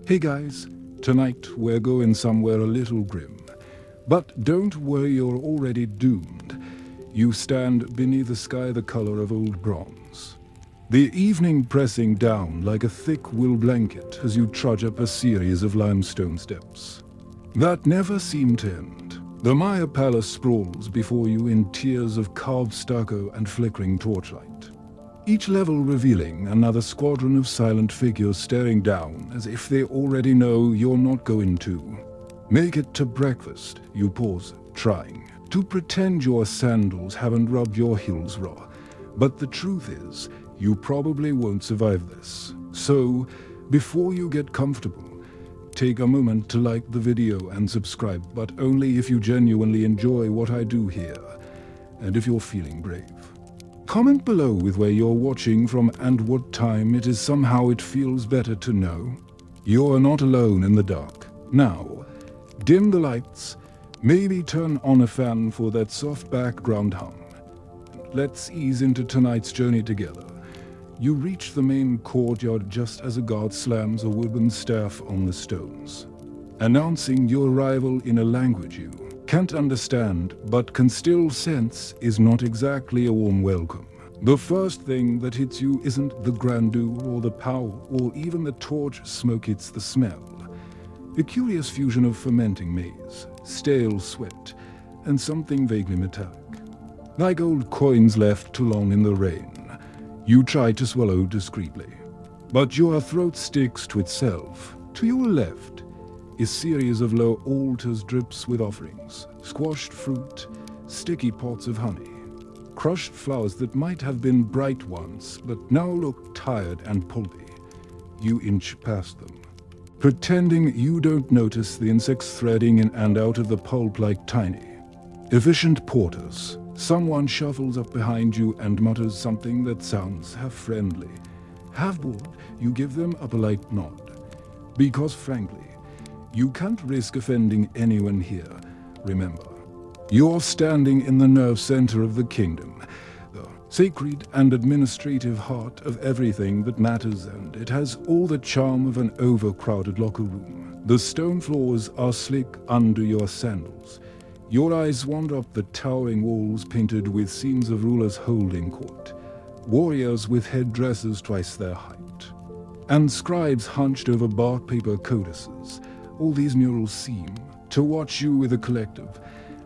Hey guys, tonight we're going somewhere a little grim. But don't worry, you're already doomed. You stand beneath a sky the color of old bronze. The evening pressing down like a thick wool blanket as you trudge up a series of limestone steps. That never seem to end. The Maya Palace sprawls before you in tiers of carved stucco and flickering torchlight. Each level revealing another squadron of silent figures staring down as if they already know you're not going to. Make it to breakfast, you pause, trying to pretend your sandals haven't rubbed your heels raw. But the truth is, you probably won't survive this. So, before you get comfortable, take a moment to like the video and subscribe, but only if you genuinely enjoy what I do here, and if you're feeling brave. Comment below with where you're watching from and what time it is. Somehow it feels better to know you're not alone in the dark. Now, dim the lights, maybe turn on a fan for that soft background hum. Let's ease into tonight's journey together. You reach the main courtyard just as a guard slams a wooden staff on the stones, announcing your arrival in a language you can't understand but can still sense is not exactly a warm welcome. The first thing that hits you isn't the grandeur or the power or even the torch smoke, it's the smell. A curious fusion of fermenting maize, stale sweat, and something vaguely metallic. Like old coins left too long in the rain. You try to swallow discreetly, but your throat sticks to itself. To your left, a series of low altars drips with offerings, squashed fruit, sticky pots of honey, crushed flowers that might have been bright once but now look tired and pulpy. You inch past them, pretending you don't notice the insects threading in and out of the pulp like tiny, efficient porters. Someone shuffles up behind you and mutters something that sounds half friendly, half bored. You give them a polite nod, because frankly, you can't risk offending anyone here. Remember, you're standing in the nerve center of the kingdom, the sacred and administrative heart of everything that matters, and it has all the charm of an overcrowded locker room. The stone floors are slick under your sandals. Your eyes wander up the towering walls painted with scenes of rulers holding court, warriors with headdresses twice their height, and scribes hunched over bark paper codices. All these murals seem to watch you with a collective,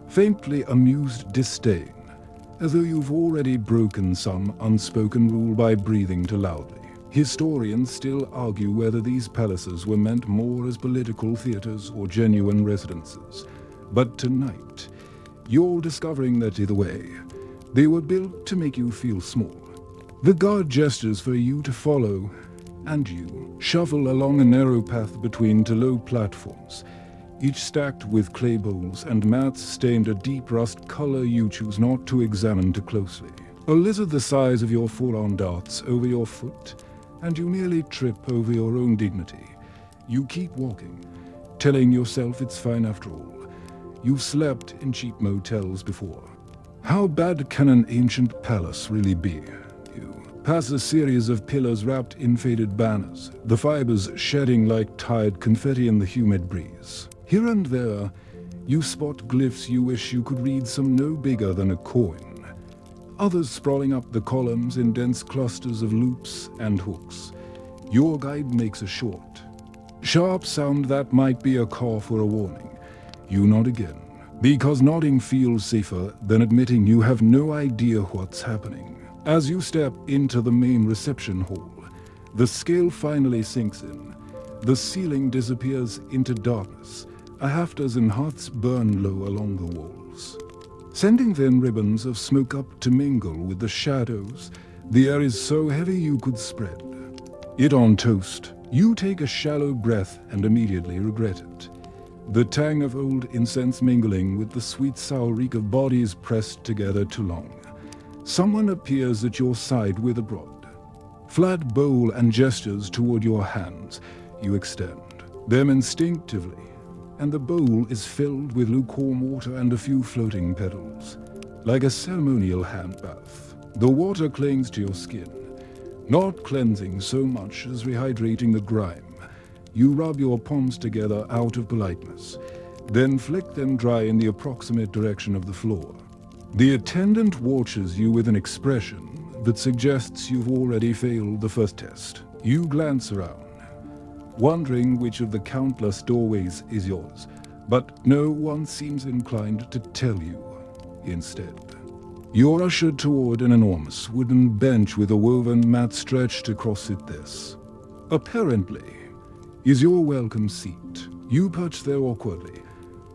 faintly amused disdain, as though you've already broken some unspoken rule by breathing too loudly. Historians still argue whether these palaces were meant more as political theaters or genuine residences. But tonight, you're discovering that either way, they were built to make you feel small. The guard gestures for you to follow, and you shuffle along a narrow path between two low platforms, each stacked with clay bowls and mats stained a deep rust color you choose not to examine too closely. A lizard the size of your forearm darts over your foot, and you nearly trip over your own dignity. You keep walking, telling yourself it's fine after all. You've slept in cheap motels before. How bad can an ancient palace really be? Pass a series of pillars wrapped in faded banners, the fibers shedding like tired confetti in the humid breeze. Here and there, you spot glyphs you wish you could read, some no bigger than a coin. Others sprawling up the columns in dense clusters of loops and hooks. Your guide makes a short, sharp sound that might be a cough or a warning. You nod again, because nodding feels safer than admitting you have no idea what's happening. As you step into the main reception hall, the scale finally sinks in. The ceiling disappears into darkness. A half dozen hearths burn low along the walls, sending thin ribbons of smoke up to mingle with the shadows. The air is so heavy you could spread it on toast. You take a shallow breath and immediately regret it. The tang of old incense mingling with the sweet sour reek of bodies pressed together too long. Someone appears at your side with a broad, flat bowl and gestures toward your hands. You extend them instinctively, and the bowl is filled with lukewarm water and a few floating petals. Like a ceremonial hand bath, the water clings to your skin, not cleansing so much as rehydrating the grime. You rub your palms together out of politeness, then flick them dry in the approximate direction of the floor. The attendant watches you with an expression that suggests you've already failed the first test. You glance around, wondering which of the countless doorways is yours, but no one seems inclined to tell you. Instead, you're ushered toward an enormous wooden bench with a woven mat stretched across it. This, apparently, is your welcome seat. You perch there awkwardly,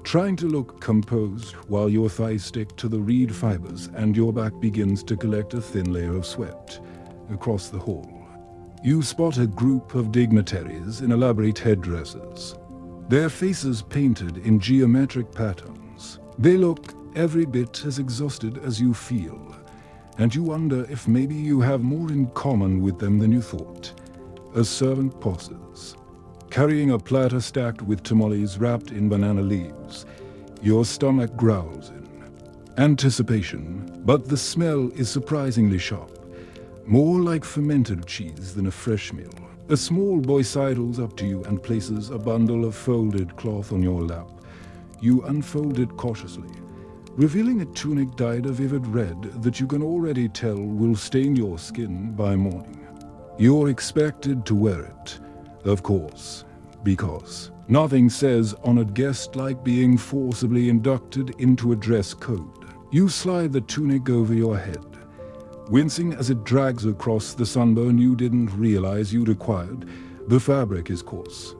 trying to look composed while your thighs stick to the reed fibers and your back begins to collect a thin layer of sweat. Across the hall, you spot a group of dignitaries in elaborate headdresses, their faces painted in geometric patterns. They look every bit as exhausted as you feel, and you wonder if maybe you have more in common with them than you thought. A servant pauses, carrying a platter stacked with tamales wrapped in banana leaves. Your stomach growls in anticipation, but the smell is surprisingly sharp, more like fermented cheese than a fresh meal. A small boy sidles up to you and places a bundle of folded cloth on your lap. You unfold it cautiously, revealing a tunic dyed a vivid red that you can already tell will stain your skin by morning. You're expected to wear it, of course, because nothing says honored guest like being forcibly inducted into a dress code. You slide the tunic over your head, wincing as it drags across the sunburn you didn't realize you'd acquired. The fabric is coarse,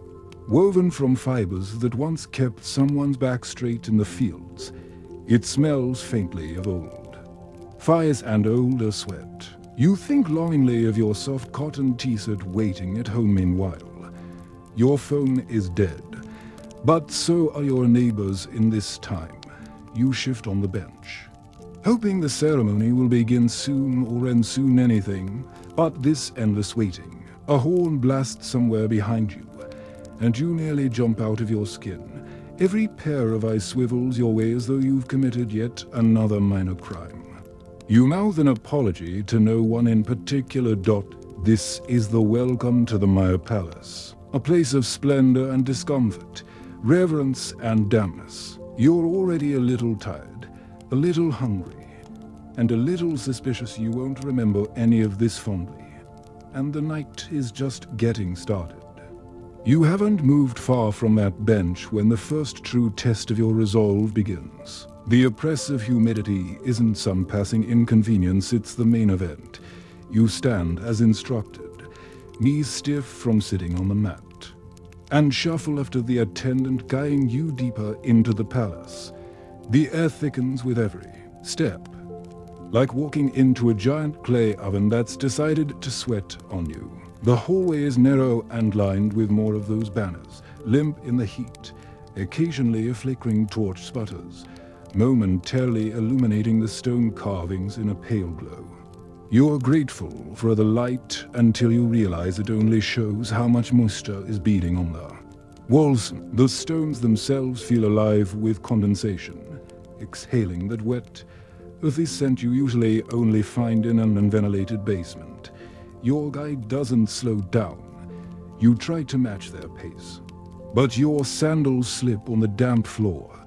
woven from fibers that once kept someone's back straight in the fields. It smells faintly of old fires and older sweat. You think longingly of your soft cotton t-shirt waiting at home. Meanwhile, your phone is dead, but so are your neighbors in this time. You shift on the bench, hoping the ceremony will begin soon or end soon anything, but this endless waiting. A horn blasts somewhere behind you, and you nearly jump out of your skin. Every pair of eyes swivels your way as though you've committed yet another minor crime. You mouth an apology to no one in particular. This is the welcome to the Maya Palace, a place of splendor and discomfort, reverence and dampness. You're already a little tired, a little hungry, and a little suspicious you won't remember any of this fondly, and the night is just getting started. You haven't moved far from that bench when the first true test of your resolve begins. The oppressive humidity isn't some passing inconvenience, it's the main event. You stand as instructed, knees stiff from sitting on the mat, and shuffle after the attendant guiding you deeper into the palace. The air thickens with every step, like walking into a giant clay oven that's decided to sweat on you. The hallway is narrow and lined with more of those banners, limp in the heat. Occasionally a flickering torch sputters, momentarily illuminating the stone carvings in a pale glow. You're grateful for the light until you realize it only shows how much moisture is beading on the walls. The stones themselves feel alive with condensation, exhaling that wet, earthy scent you usually only find in an unventilated basement. Your guide doesn't slow down. You try to match their pace, but your sandals slip on the damp floor,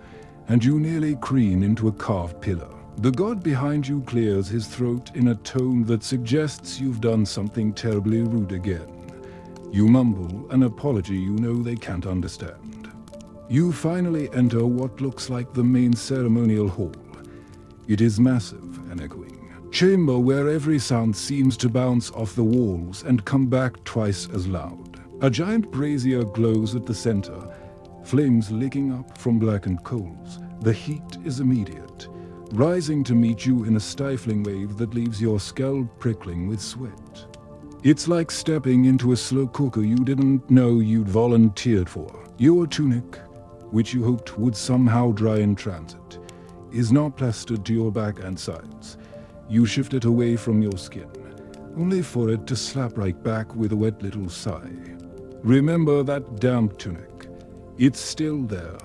and you nearly careen into a carved pillar. The god behind you clears his throat in a tone that suggests you've done something terribly rude again. You mumble an apology you know they can't understand. You finally enter what looks like the main ceremonial hall. It is massive and echoing chamber where every sound seems to bounce off the walls and come back twice as loud. A giant brazier glows at the center, flames licking up from blackened coals. The heat is immediate, rising to meet you in a stifling wave that leaves your scalp prickling with sweat. It's like stepping into a slow cooker you didn't know you'd volunteered for. Your tunic, which you hoped would somehow dry in transit, is now plastered to your back and sides. You shift it away from your skin, only for it to slap right back with a wet little sigh. Remember that damp tunic. It's still there,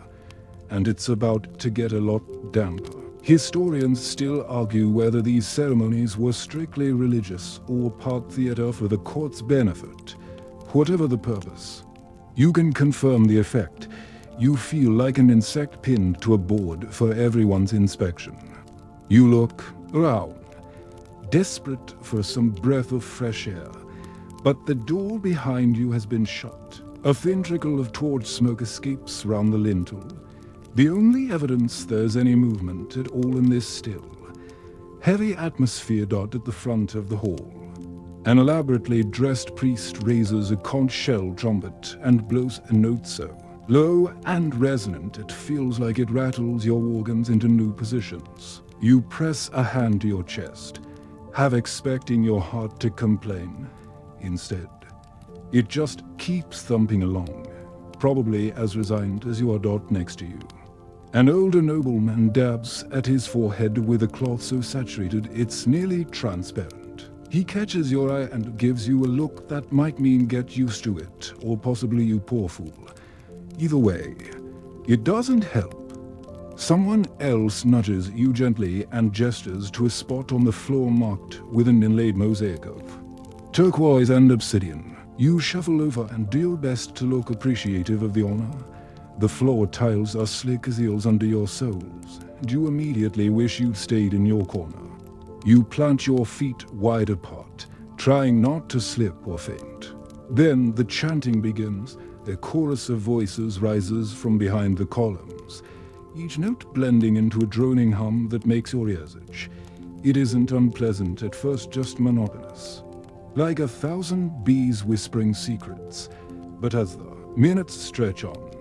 and it's about to get a lot damper. Historians still argue whether these ceremonies were strictly religious or part theater for the court's benefit. Whatever the purpose, You can confirm the effect. You feel like an insect pinned to a board for everyone's inspection. You look around, desperate for some breath of fresh air, but the door behind you has been shut. A thin trickle of torch smoke escapes round the lintel. The only evidence there's any movement at all in this still. Heavy atmosphere dot at the front of the hall. An elaborately dressed priest raises a conch shell trumpet and blows a note so low and resonant it feels like it rattles your organs into new positions. You press a hand to your chest, half expecting your heart to complain. Instead, it just keeps thumping along, probably as resigned as your dot next to you. An older nobleman dabs at his forehead with a cloth so saturated it's nearly transparent. He catches your eye and gives you a look that might mean get used to it, or possibly you poor fool. Either way, it doesn't help. Someone else nudges you gently and gestures to a spot on the floor marked with an inlaid mosaic of turquoise and obsidian. You shuffle over and do your best to look appreciative of the honor. The floor tiles are slick as eels under your soles, and you immediately wish you'd stayed in your corner. You plant your feet wide apart, trying not to slip or faint. Then the chanting begins. A chorus of voices rises from behind the columns, each note blending into a droning hum that makes your ears itch. It isn't unpleasant at first, just monotonous. Like 1,000 bees whispering secrets. But as the minutes stretch on,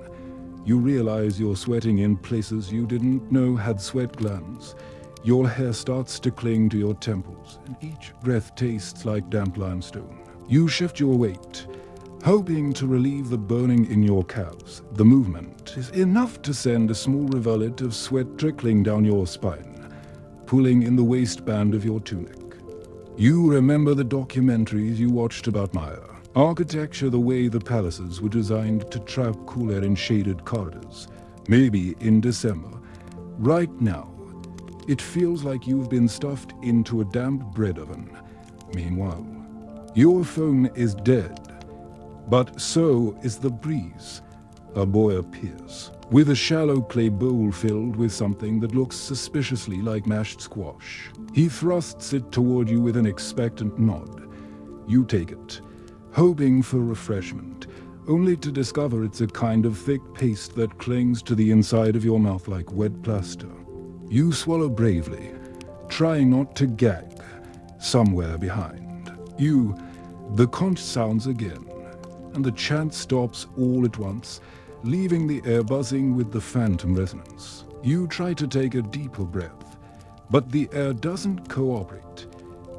you realize you're sweating in places you didn't know had sweat glands. Your hair starts to cling to your temples, and each breath tastes like damp limestone. You shift your weight, hoping to relieve the burning in your calves. The movement is enough to send a small rivulet of sweat trickling down your spine, pulling in the waistband of your tunic. You remember the documentaries you watched about Maya. Architecture, the way the palaces were designed to trap cool air in shaded corridors. Maybe in December. Right now, it feels like you've been stuffed into a damp bread oven. Meanwhile, your phone is dead, but so is the breeze. A boy appears, with a shallow clay bowl filled with something that looks suspiciously like mashed squash. He thrusts it toward you with an expectant nod. You take it, hoping for refreshment, only to discover it's a kind of thick paste that clings to the inside of your mouth like wet plaster. You swallow bravely, trying not to gag, somewhere behind. The conch sounds again, and the chant stops all at once, leaving the air buzzing with the phantom resonance. You try to take a deeper breath, but the air doesn't cooperate.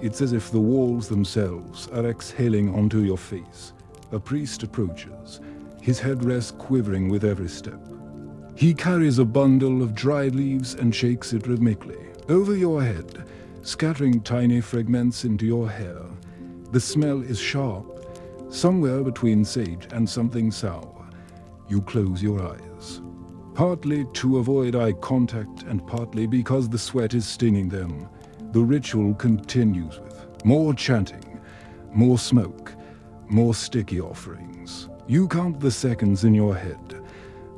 It's as if the walls themselves are exhaling onto your face. A priest approaches, his headdress quivering with every step. He carries a bundle of dried leaves and shakes it rhythmically over your head, scattering tiny fragments into your hair. The smell is sharp, somewhere between sage and something sour. You close your eyes, partly to avoid eye contact and partly because the sweat is stinging them. The ritual continues with more chanting, more smoke, more sticky offerings. You count the seconds in your head,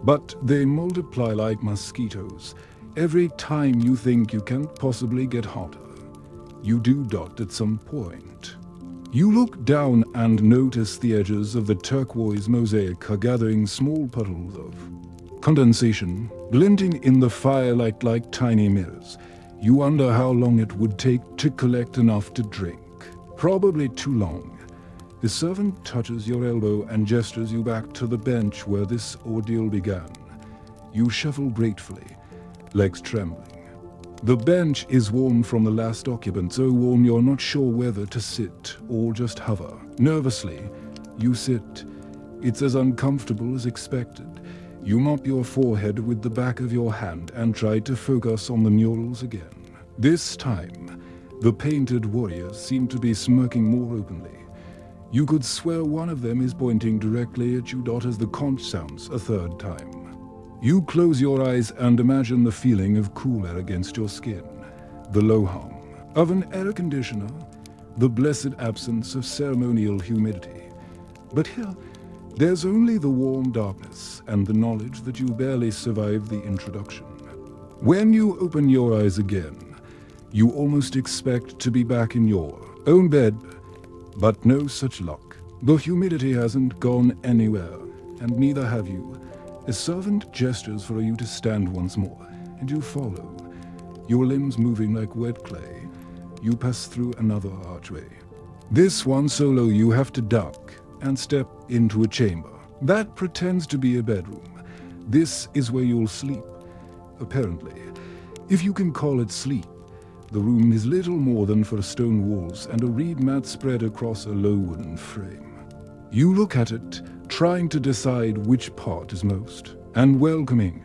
but they multiply like mosquitoes. Every time you think you can't possibly get hotter, you do dot at some point. You look down and notice the edges of the turquoise mosaic are gathering small puddles of condensation, glinting in the firelight like tiny mirrors. You wonder how long it would take to collect enough to drink. Probably too long. The servant touches your elbow and gestures you back to the bench where this ordeal began. You shuffle gratefully, legs trembling. The bench is warm from the last occupant, so warm you're not sure whether to sit or just hover. Nervously, you sit. It's as uncomfortable as expected. You mop your forehead with the back of your hand and try to focus on the murals again. This time, the painted warriors seem to be smirking more openly. You could swear one of them is pointing directly at you as the conch sounds a third time. You close your eyes and imagine the feeling of cool air against your skin, the low hum of an air conditioner, the blessed absence of ceremonial humidity. But here, There's only the warm darkness and the knowledge that you barely survived the introduction. When you open your eyes again, you almost expect to be back in your own bed, but no such luck. The humidity hasn't gone anywhere, and neither have you. A servant gestures for you to stand once more, and you follow, your limbs moving like wet clay. You pass through another archway. This one so low you have to duck and step into a chamber that pretends to be a bedroom. This is where you'll sleep, apparently, if you can call it sleep. The room is little more than for stone walls and a reed mat spread across a low wooden frame. You look at it, trying to decide which part is most and welcoming.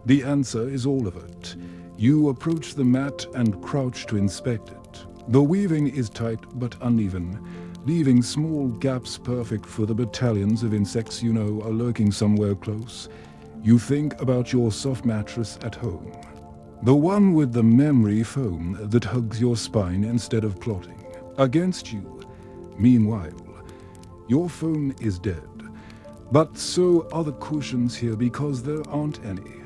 The answer is all of it. You approach the mat and crouch to inspect it. The weaving is tight but uneven, leaving small gaps perfect for the battalions of insects you know are lurking somewhere close. You think about your soft mattress at home, the one with the memory foam that hugs your spine instead of plotting against you. Meanwhile, your phone is dead, but so are the cushions here because there aren't any.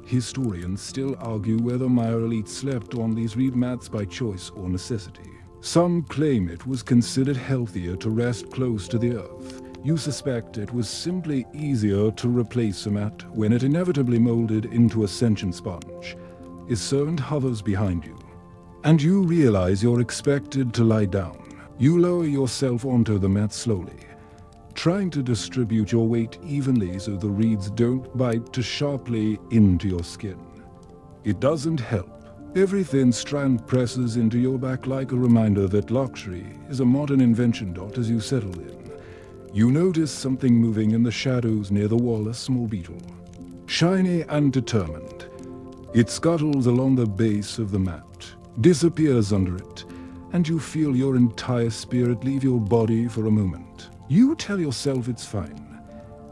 Historians still argue whether Maya elite slept on these reed mats by choice or necessity. Some claim it was considered healthier to rest close to the earth. You suspect it was simply easier to replace a mat when it inevitably molded into a sentient sponge. A servant hovers behind you, and you realize you're expected to lie down. You lower yourself onto the mat slowly, trying to distribute your weight evenly so the reeds don't bite too sharply into your skin. It doesn't help. Every thin strand presses into your back like a reminder that luxury is a modern invention. As you settle in, you notice something moving in the shadows near the wall, a small beetle. Shiny and determined, it scuttles along the base of the mat, disappears under it, and you feel your entire spirit leave your body for a moment. You tell yourself it's fine,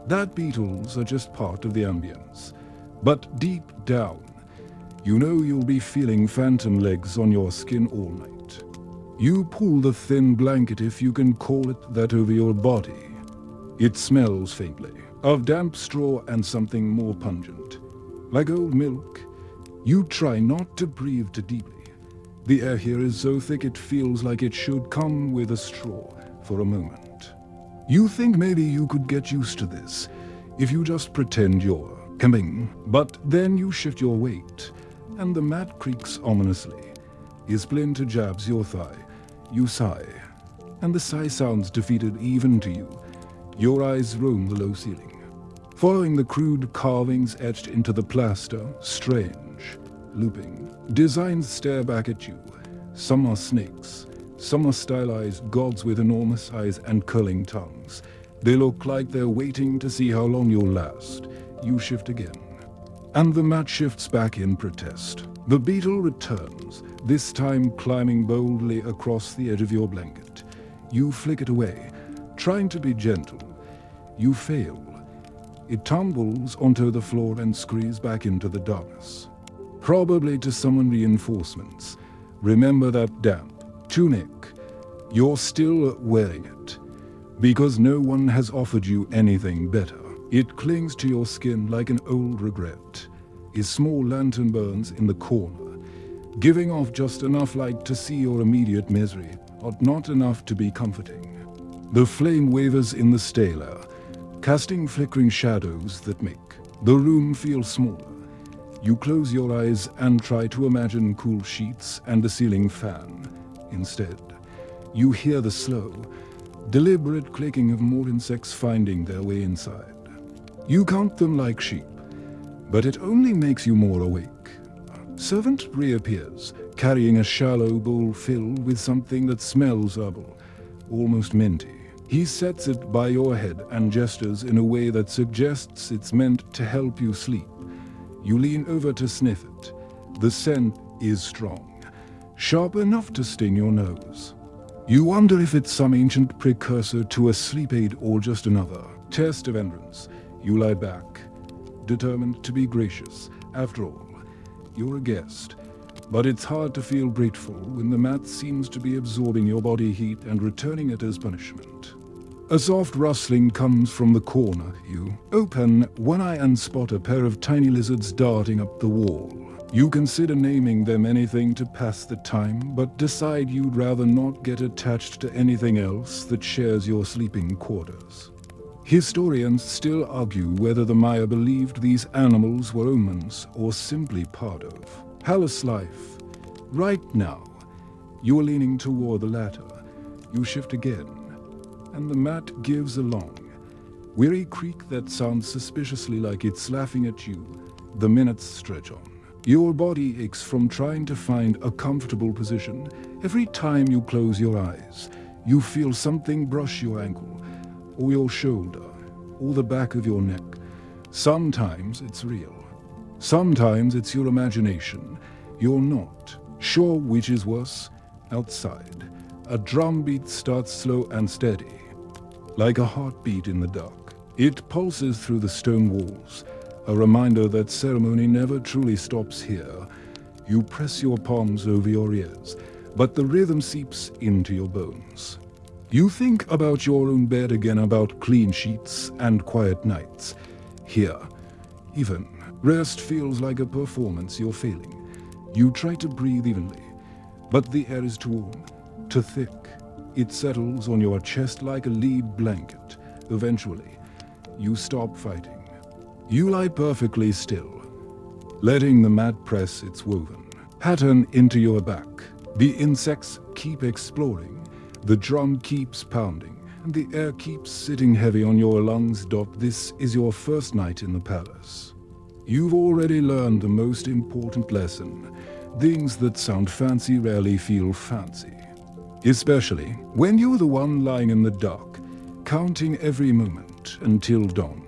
that beetles are just part of the ambience. But deep down, you know you'll be feeling phantom legs on your skin all night. You pull the thin blanket, if you can call it that, over your body. It smells faintly of damp straw and something more pungent, like old milk. You try not to breathe too deeply. The air here is so thick it feels like it should come with a straw for a moment. You think maybe you could get used to this if you just pretend you're coming, but then you shift your weight, and the mat creaks ominously. A splinter jabs your thigh. You sigh, and the sigh sounds defeated even to you. Your eyes roam the low ceiling, following the crude carvings etched into the plaster. Strange, looping designs stare back at you. Some are snakes, some are stylized gods with enormous eyes and curling tongues. They look like they're waiting to see how long you'll last. You shift again, and the mat shifts back in protest. The beetle returns, this time climbing boldly across the edge of your blanket. You flick it away, trying to be gentle. You fail. It tumbles onto the floor and screams back into the darkness, probably to summon reinforcements. Remember that damp tunic. You're still wearing it, because no one has offered you anything better. It clings to your skin like an old regret. A small lantern burns in the corner, giving off just enough light to see your immediate misery, but not enough to be comforting. The flame wavers in the stale air, casting flickering shadows that make the room feel smaller. You close your eyes and try to imagine cool sheets and a ceiling fan. Instead, you hear the slow, deliberate clicking of more insects finding their way inside. You count them like sheep, but it only makes you more awake. Servant reappears, carrying a shallow bowl filled with something that smells herbal, almost minty. He sets it by your head and gestures in a way that suggests it's meant to help you sleep. You lean over to sniff it. The scent is strong, sharp enough to sting your nose. You wonder if it's some ancient precursor to a sleep aid or just another test of endurance. You lie back, determined to be gracious. After all, you're a guest, but it's hard to feel grateful when the mat seems to be absorbing your body heat and returning it as punishment. A soft rustling comes from the corner. You open one eye and spot a pair of tiny lizards darting up the wall. You consider naming them anything to pass the time, but decide you'd rather not get attached to anything else that shares your sleeping quarters. Historians still argue whether the Maya believed these animals were omens or simply part of Hallis life. Right now, you are leaning toward the latter. You shift again, and the mat gives a long, weary creak that sounds suspiciously like it's laughing at you. The minutes stretch on. Your body aches from trying to find a comfortable position. Every time you close your eyes, you feel something brush your ankle, or your shoulder, or the back of your neck. Sometimes it's real. Sometimes it's your imagination. You're not sure which is worse. Outside, a drum beat starts slow and steady, like a heartbeat in the dark. It pulses through the stone walls, a reminder that ceremony never truly stops here. You press your palms over your ears, but the rhythm seeps into your bones. You think about your own bed again, about clean sheets and quiet nights. Here, even rest feels like a performance you're failing. You try to breathe evenly, but the air is too warm, too thick. It settles on your chest like a lead blanket. Eventually, you stop fighting. You lie perfectly still, letting the mat press its woven pattern into your back. The insects keep exploring, the drum keeps pounding, and the air keeps sitting heavy on your lungs. This is your first night in the palace. You've already learned the most important lesson. Things that sound fancy rarely feel fancy. Especially when you're the one lying in the dark, counting every moment until dawn.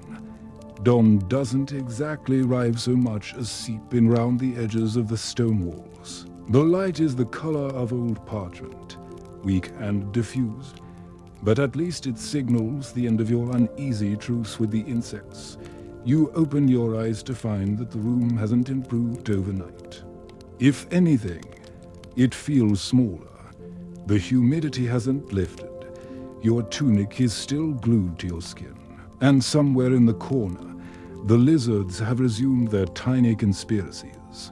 Dawn doesn't exactly arrive so much as seep in round the edges of the stone walls. The light is the color of old parchment, weak and diffused, but at least it signals the end of your uneasy truce with the insects. You open your eyes to find that the room hasn't improved overnight. If anything, it feels smaller. The humidity hasn't lifted. Your tunic is still glued to your skin. And somewhere in the corner, the lizards have resumed their tiny conspiracies.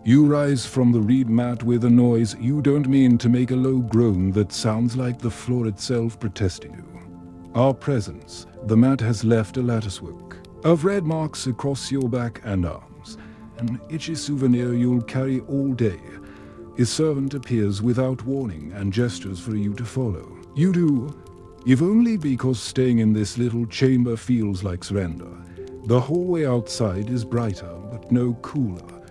You rise from the reed mat with a noise you don't mean to make, a low groan that sounds like the floor itself protesting you. Our presence, the mat has left a latticework of red marks across your back and arms, an itchy souvenir you'll carry all day. A servant appears without warning and gestures for you to follow. You do, if only because staying in this little chamber feels like surrender. The hallway outside is brighter, but no cooler.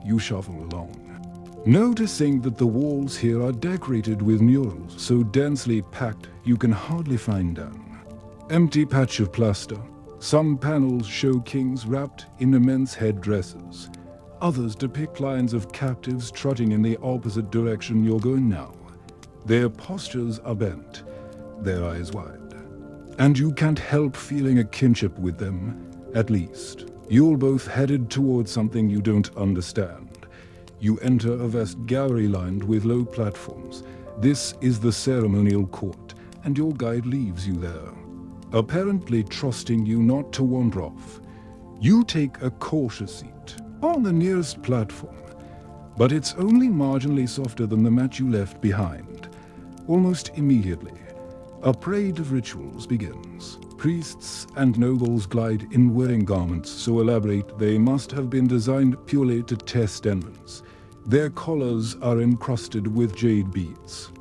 You shuffle along, noticing that the walls here are decorated with murals so densely packed you can hardly find an empty patch of plaster. Some panels show kings wrapped in immense headdresses. Others depict lines of captives trotting in the opposite direction you're going now. Their postures are bent, their eyes wide, and you can't help feeling a kinship with them. At least, you're both headed towards something you don't understand. You enter a vast gallery lined with low platforms. This is the ceremonial court, and your guide leaves you there, apparently trusting you not to wander off. You take a cautious seat on the nearest platform, but it's only marginally softer than the mat you left behind. Almost immediately, a parade of rituals begins. Priests and nobles glide in wearing garments so elaborate they must have been designed purely to test entrance. Their collars are encrusted with jade beads,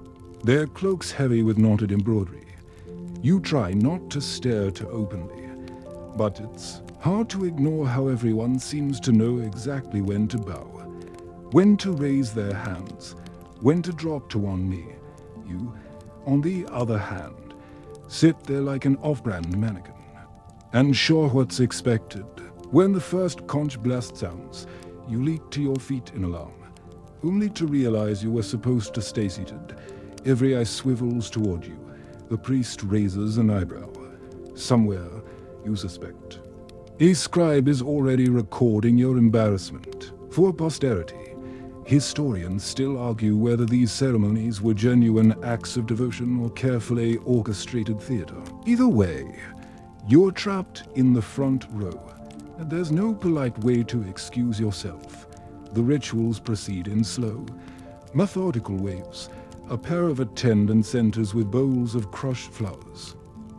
their cloaks heavy with knotted embroidery. You try not to stare too openly, but it's hard to ignore how everyone seems to know exactly when to bow, when to raise their hands, when to drop to one knee. You, on the other hand, sit there like an off-brand mannequin, unsure what's expected. When the first conch blast sounds, you leap to your feet in alarm, only to realize you were supposed to stay seated. Every eye swivels toward you. The priest raises an eyebrow. Somewhere, you suspect, a scribe is already recording your embarrassment for posterity. Historians still argue whether these ceremonies were genuine acts of devotion or carefully orchestrated theater. Either way, you're trapped in the front row, and there's no polite way to excuse yourself. The rituals proceed in slow, methodical waves. A pair of attendants enters with bowls of crushed flowers,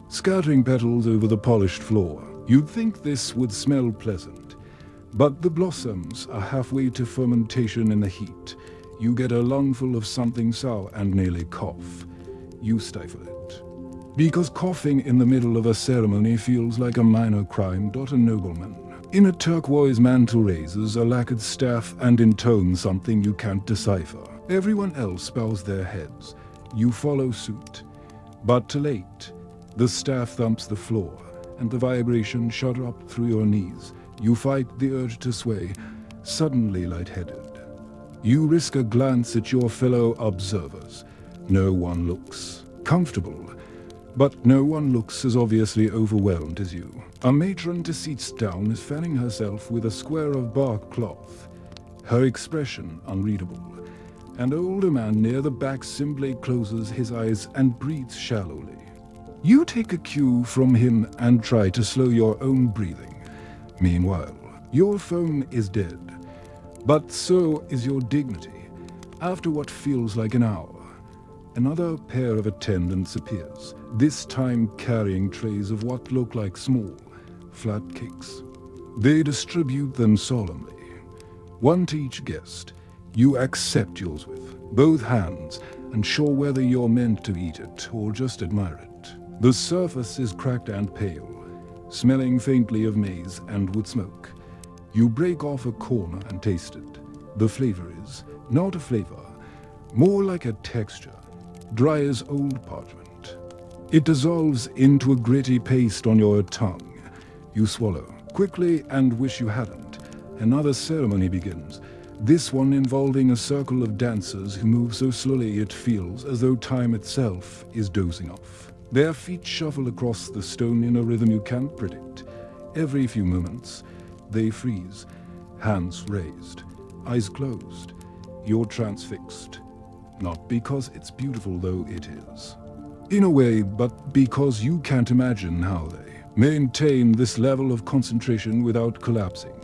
scattering petals over the polished floor. You'd think this would smell pleasant, but the blossoms are halfway to fermentation in the heat. You get a lungful of something sour and nearly cough. You stifle it. Because coughing in the middle of a ceremony feels like a minor crime. A nobleman in a turquoise mantle raises a lacquered staff and intones something you can't decipher. Everyone else bows their heads. You follow suit. But too late. The staff thumps the floor, and the vibration shot up through your knees. You fight the urge to sway, suddenly lightheaded. You risk a glance at your fellow observers. No one looks comfortable, but no one looks as obviously overwhelmed as you. A matron sits down is fanning herself with a square of bark cloth, her expression unreadable. An older man near the back simply closes his eyes and breathes shallowly. You take a cue from him and try to slow your own breathing. Meanwhile, your phone is dead, but so is your dignity. After what feels like an hour, another pair of attendants appears, this time carrying trays of what look like small, flat cakes. They distribute them solemnly, one to each guest. You accept yours with both hands, unsure whether you're meant to eat it or just admire it. The surface is cracked and pale, smelling faintly of maize and wood smoke. You break off a corner and taste it. The flavor is not a flavor, more like a texture, dry as old parchment. It dissolves into a gritty paste on your tongue. You swallow quickly and wish you hadn't. Another ceremony begins, this one involving a circle of dancers who move so slowly it feels as though time itself is dozing off. Their feet shuffle across the stone in a rhythm you can't predict. Every few moments, they freeze, hands raised, eyes closed. You're transfixed. Not because it's beautiful, though it is, in a way, but because you can't imagine how they maintain this level of concentration without collapsing.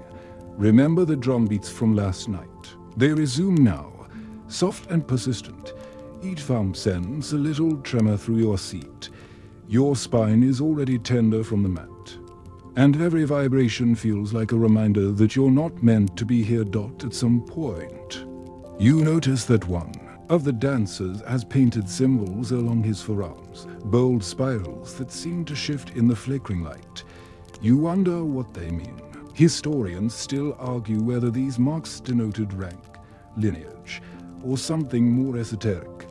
Remember the drum beats from last night. They resume now, soft and persistent. Each thump sends a little tremor through your seat. Your spine is already tender from the mat, and every vibration feels like a reminder that you're not meant to be here. At some point, you notice that one of the dancers has painted symbols along his forearms, bold spirals that seem to shift in the flickering light. You wonder what they mean. Historians still argue whether these marks denoted rank, lineage, or something more esoteric.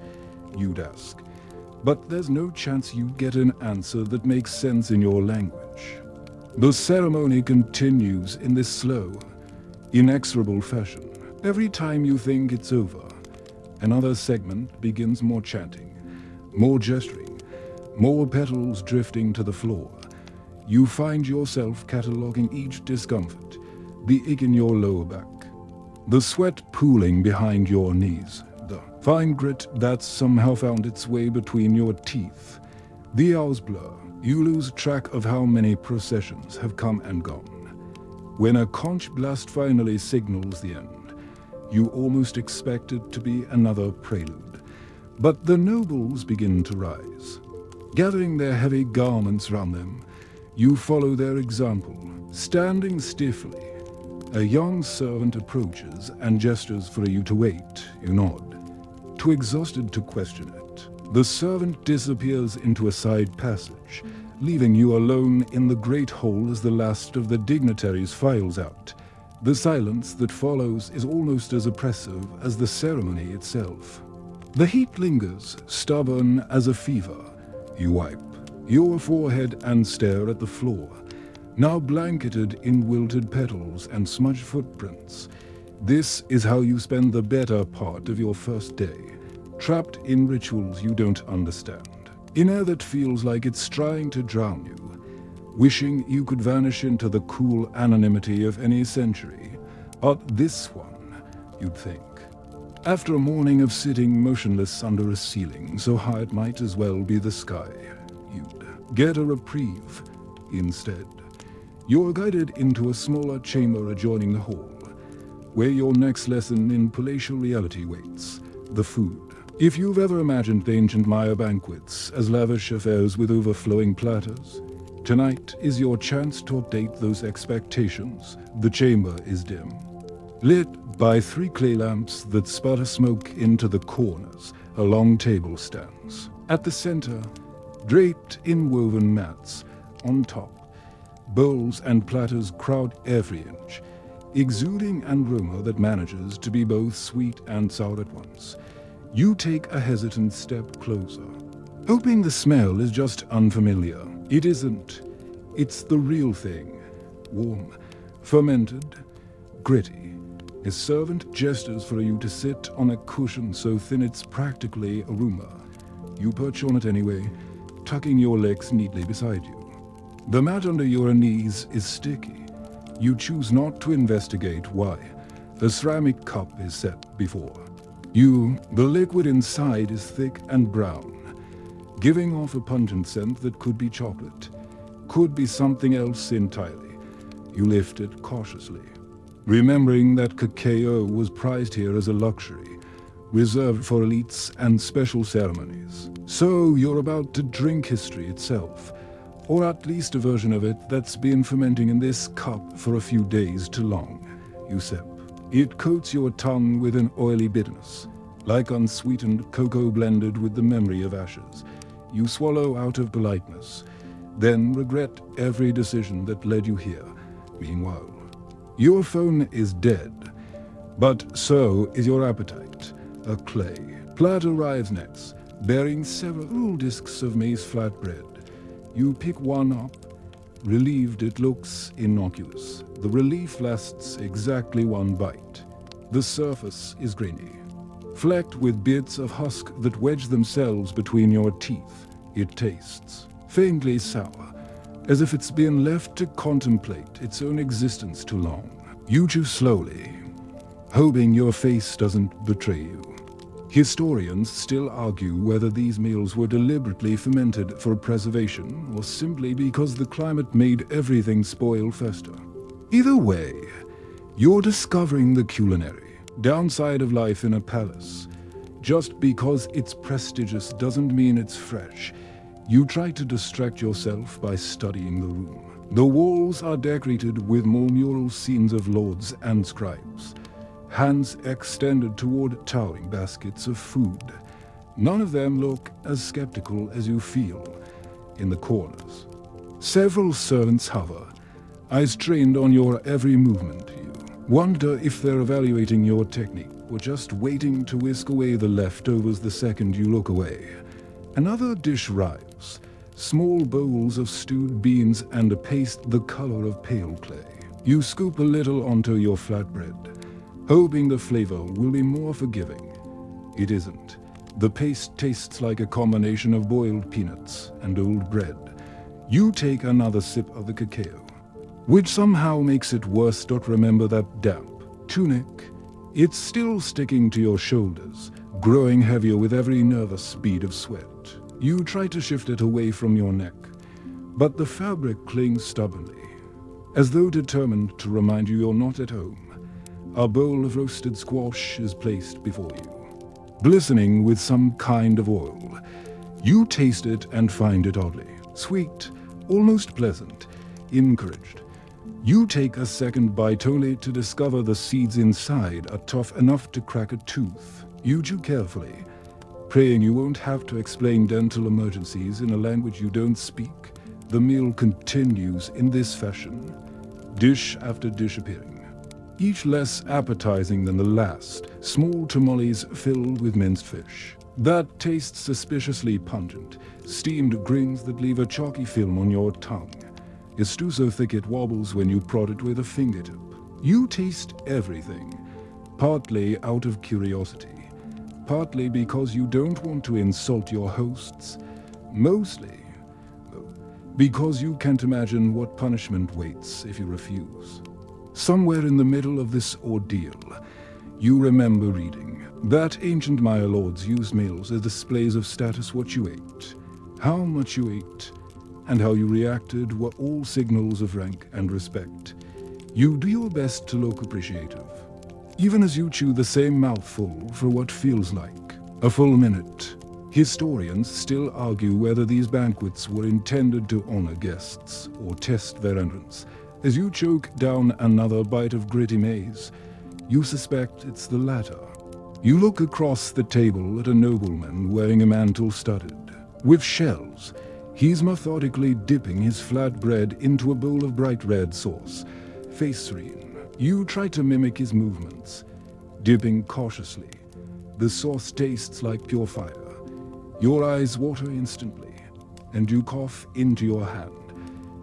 You'd ask, but there's no chance you get an answer that makes sense in your language. The ceremony continues in this slow, inexorable fashion. Every time you think it's over, another segment begins. More chanting, more gesturing, more petals drifting to the floor. You find yourself cataloging each discomfort, the ache in your lower back, the sweat pooling behind your knees, the fine grit that's somehow found its way between your teeth. The hours blur. You lose track of how many processions have come and gone. When a conch blast finally signals the end, you almost expect it to be another prelude. But the nobles begin to rise. Gathering their heavy garments round them, you follow their example. Standing stiffly, a young servant approaches and gestures for you to wait. You nod, too exhausted to question it. The servant disappears into a side passage, leaving you alone in the great hall as the last of the dignitaries files out. The silence that follows is almost as oppressive as the ceremony itself. The heat lingers, stubborn as a fever. You wipe your forehead and stare at the floor, now blanketed in wilted petals and smudged footprints. This is how you spend the better part of your first day, trapped in rituals you don't understand, in air that feels like it's trying to drown you, wishing you could vanish into the cool anonymity of any century. But this one, you'd think, After a morning of sitting motionless under a ceiling so high it might as well be the sky, you'd get a reprieve. Instead, you're guided into a smaller chamber adjoining the hall, where your next lesson in palatial reality waits: the food. If you've ever imagined the ancient Maya banquets as lavish affairs with overflowing platters, tonight is your chance to update those expectations. The chamber is dim, lit by 3 clay lamps that sputter smoke into the corners. A long table stands. At the center, draped in woven mats, on top, bowls and platters crowd every inch, exuding an aroma that manages to be both sweet and sour at once. You take a hesitant step closer, hoping the smell is just unfamiliar. It isn't. It's the real thing. Warm, fermented, gritty. A servant gestures for you to sit on a cushion so thin it's practically a Roomba. You perch on it anyway, tucking your legs neatly beside you. The mat under your knees is sticky. You choose not to investigate why. A ceramic cup is set before you. The liquid inside is thick and brown, giving off a pungent scent that could be chocolate, could be something else entirely. You lift it cautiously, remembering that cacao was prized here as a luxury, reserved for elites and special ceremonies. So you're about to drink history itself, or at least a version of it that's been fermenting in this cup for a few days too long. You sip. It coats your tongue with an oily bitterness, like unsweetened cocoa blended with the memory of ashes. You swallow out of politeness, then regret every decision that led you here. Meanwhile, your phone is dead, but so is your appetite. A clay platter arrives next, bearing several discs of maize flatbread. You pick one up. Relieved, it looks innocuous. The relief lasts exactly one bite. The surface is grainy, flecked with bits of husk that wedge themselves between your teeth. It tastes faintly sour, as if it's been left to contemplate its own existence too long. You chew slowly, hoping your face doesn't betray you. Historians still argue whether these meals were deliberately fermented for preservation or simply because the climate made everything spoil faster. Either way, you're discovering the culinary downside of life in a palace. Just because it's prestigious doesn't mean it's fresh. You try to distract yourself by studying the room. The walls are decorated with more mural scenes of lords and scribes, hands extended toward towering baskets of food. None of them look as skeptical as you feel. In the corners, several servants hover, eyes trained on your every movement. You wonder if they're evaluating your technique or just waiting to whisk away the leftovers the second you look away. Another dish arrives, small bowls of stewed beans and a paste the color of pale clay. You scoop a little onto your flatbread, hoping the flavor will be more forgiving. It isn't. The paste tastes like a combination of boiled peanuts and old bread. You take another sip of the cacao, which somehow makes it worse. Don't remember that damp tunic. It's still sticking to your shoulders, growing heavier with every nervous bead of sweat. You try to shift it away from your neck, but the fabric clings stubbornly, as though determined to remind you you're not at home. A bowl of roasted squash is placed before you, glistening with some kind of oil. You taste it and find it oddly sweet, almost pleasant, encouraged. You take a second bite only to discover the seeds inside are tough enough to crack a tooth. You chew carefully, praying you won't have to explain dental emergencies in a language you don't speak. The meal continues in this fashion, dish after dish appearing, each less appetizing than the last. Small tamales filled with minced fish that tastes suspiciously pungent, steamed greens that leave a chalky film on your tongue, a stew so thick it wobbles when you prod it with a fingertip. You taste everything, partly out of curiosity, partly because you don't want to insult your hosts, mostly because you can't imagine what punishment waits if you refuse. Somewhere in the middle of this ordeal, you remember reading, That ancient Maya lords used meals as displays of status. What you ate, how much you ate, and how you reacted were all signals of rank and respect. You do your best to look appreciative, even as you chew the same mouthful for what feels like a full minute. Historians still argue whether these banquets were intended to honor guests or test their endurance. As you choke down another bite of gritty maize, you suspect it's the latter. You look across the table at a nobleman wearing a mantle studded with shells. He's methodically dipping his flatbread into a bowl of bright red sauce, face serene. You try to mimic his movements, dipping cautiously. The sauce tastes like pure fire. Your eyes water instantly, and you cough into your hand.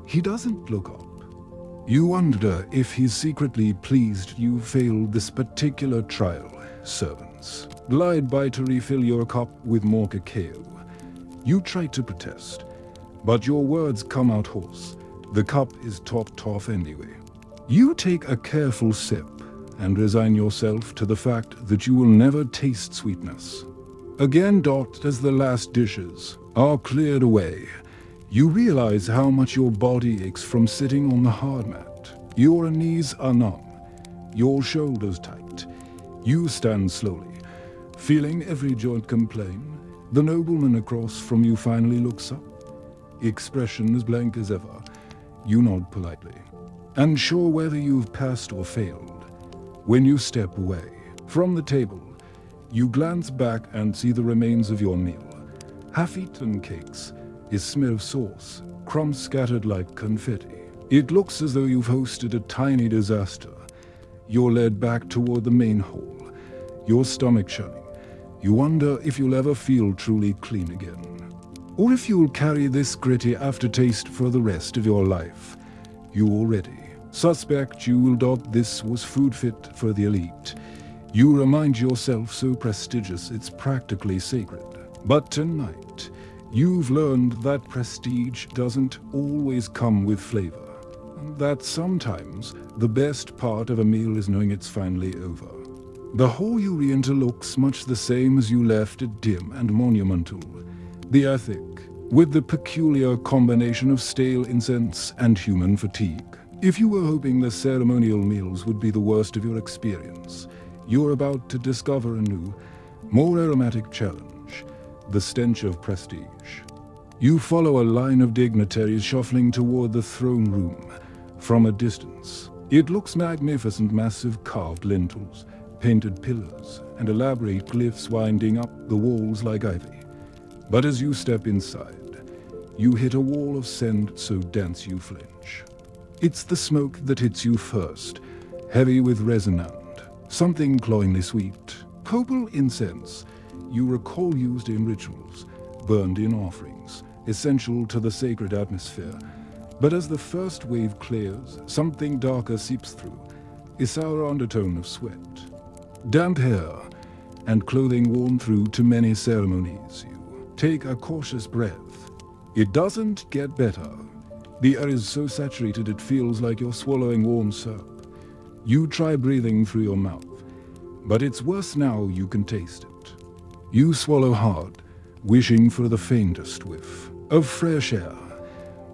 He doesn't look up. You wonder if he's secretly pleased you failed this particular trial. Servants glide by to refill your cup with more cacao. You try to protest, but your words come out hoarse. The cup is topped off anyway. You take a careful sip and resign yourself to the fact that you will never taste sweetness. Again, as the last dishes are cleared away, you realize how much your body aches from sitting on the hard mat. Your knees are numb, your shoulders tight. You stand slowly, feeling every joint complain. The nobleman across from you finally looks up, expression as blank as ever. You nod politely, unsure whether you've passed or failed. When you step away from the table, you glance back and see the remains of your meal. Half-eaten cakes, a smear of sauce, crumbs scattered like confetti. It looks as though you've hosted a tiny disaster. You're led back toward the main hall, your stomach churning. You wonder if you'll ever feel truly clean again, or if you'll carry this gritty aftertaste for the rest of your life. You already suspect you will. This was food fit for the elite. You remind yourself so prestigious it's practically sacred. But tonight, you've learned that prestige doesn't always come with flavor. That sometimes the best part of a meal is knowing it's finally over. The hall you re-enter looks much the same as you left it, dim and monumental. The ethic, with the peculiar combination of stale incense and human fatigue. If you were hoping the ceremonial meals would be the worst of your experience, you're about to discover a new, more aromatic challenge, the stench of prestige. You follow a line of dignitaries shuffling toward the throne room from a distance. It looks magnificent, massive carved lintels, painted pillars, and elaborate glyphs winding up the walls like ivy. But as you step inside, you hit a wall of scent so dense you flinch. It's the smoke that hits you first, heavy with resin and something cloyingly sweet. Copal incense, you recall used in rituals, burned in offerings, essential to the sacred atmosphere. But as the first wave clears, something darker seeps through, a sour undertone of sweat. Damp hair and clothing worn through too many ceremonies. You take a cautious breath. It doesn't get better. The air is so saturated it feels like you're swallowing warm syrup. You try breathing through your mouth, but it's worse now. You can taste it. You swallow hard, wishing for the faintest whiff of fresh air,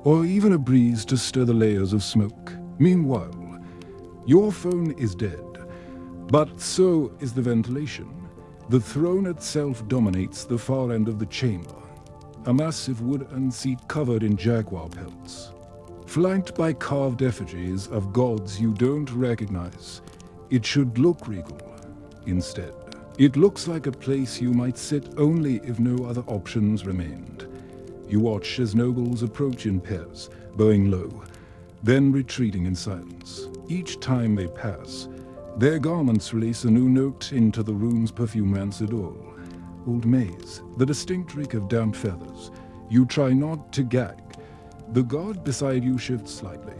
or even a breeze to stir the layers of smoke. Meanwhile, your phone is dead, but so is the ventilation. The throne itself dominates the far end of the chamber, a massive wooden seat covered in jaguar pelts, flanked by carved effigies of gods you don't recognize. It should look regal. Instead, it looks like a place you might sit only if no other options remained. You watch as nobles approach in pairs, bowing low, then retreating in silence. Each time they pass, their garments release a new note into the room's perfume rancid oil. Old maize, the distinct reek of damp feathers. You try not to gag. The guard beside you shifts slightly,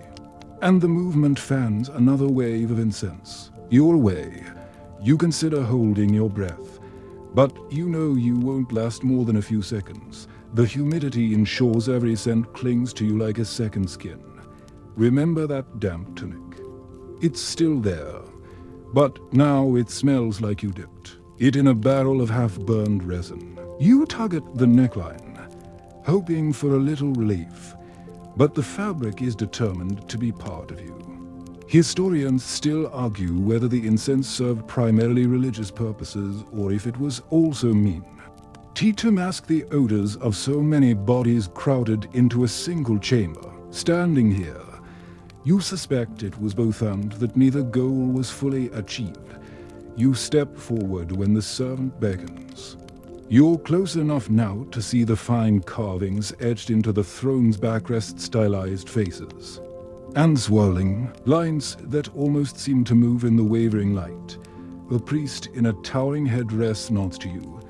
and the movement fans another wave of incense. Your way. You consider holding your breath, but you know you won't last more than a few seconds. The humidity ensures every scent clings to you like a second skin. Remember that damp tunic. It's still there, but now it smells like you dipped. it in a barrel of half-burned resin. You tug at the neckline, hoping for a little relief, but the fabric is determined to be part of you. Historians still argue whether the incense served primarily religious purposes or if it was also mean. To mask the odors of so many bodies crowded into a single chamber. Standing here, you suspect it was both and that neither goal was fully achieved. You step forward when the servant beckons. You're close enough now to see the fine carvings etched into the throne's backrest stylized faces. And swirling, lines that almost seem to move in the wavering light. A priest in a towering headdress nods to you,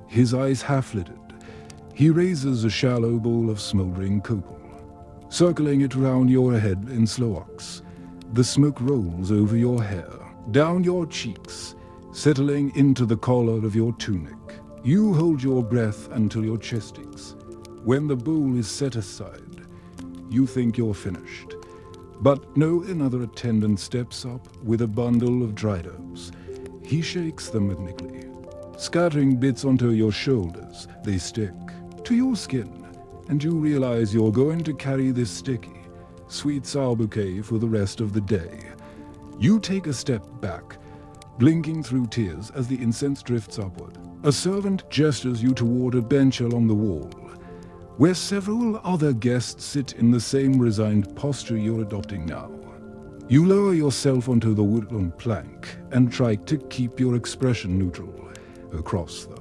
his eyes half-lidded. He raises a shallow bowl of smoldering copal, circling it round your head in slow arcs. The smoke rolls over your hair, down your cheeks, settling into the collar of your tunic. You hold your breath until your chest aches. When the bowl is set aside, you think you're finished. But no, another attendant steps up with a bundle of dried herbs. He shakes them rhythmically, scattering bits onto your shoulders. They stick to your skin, and you realize you're going to carry this sticky, sweet sour bouquet for the rest of the day. You take a step back, blinking through tears as the incense drifts upward. A servant gestures you toward a bench along the wall, where several other guests sit in the same resigned posture you're adopting now. You lower yourself onto the wooden plank and try to keep your expression neutral. Across the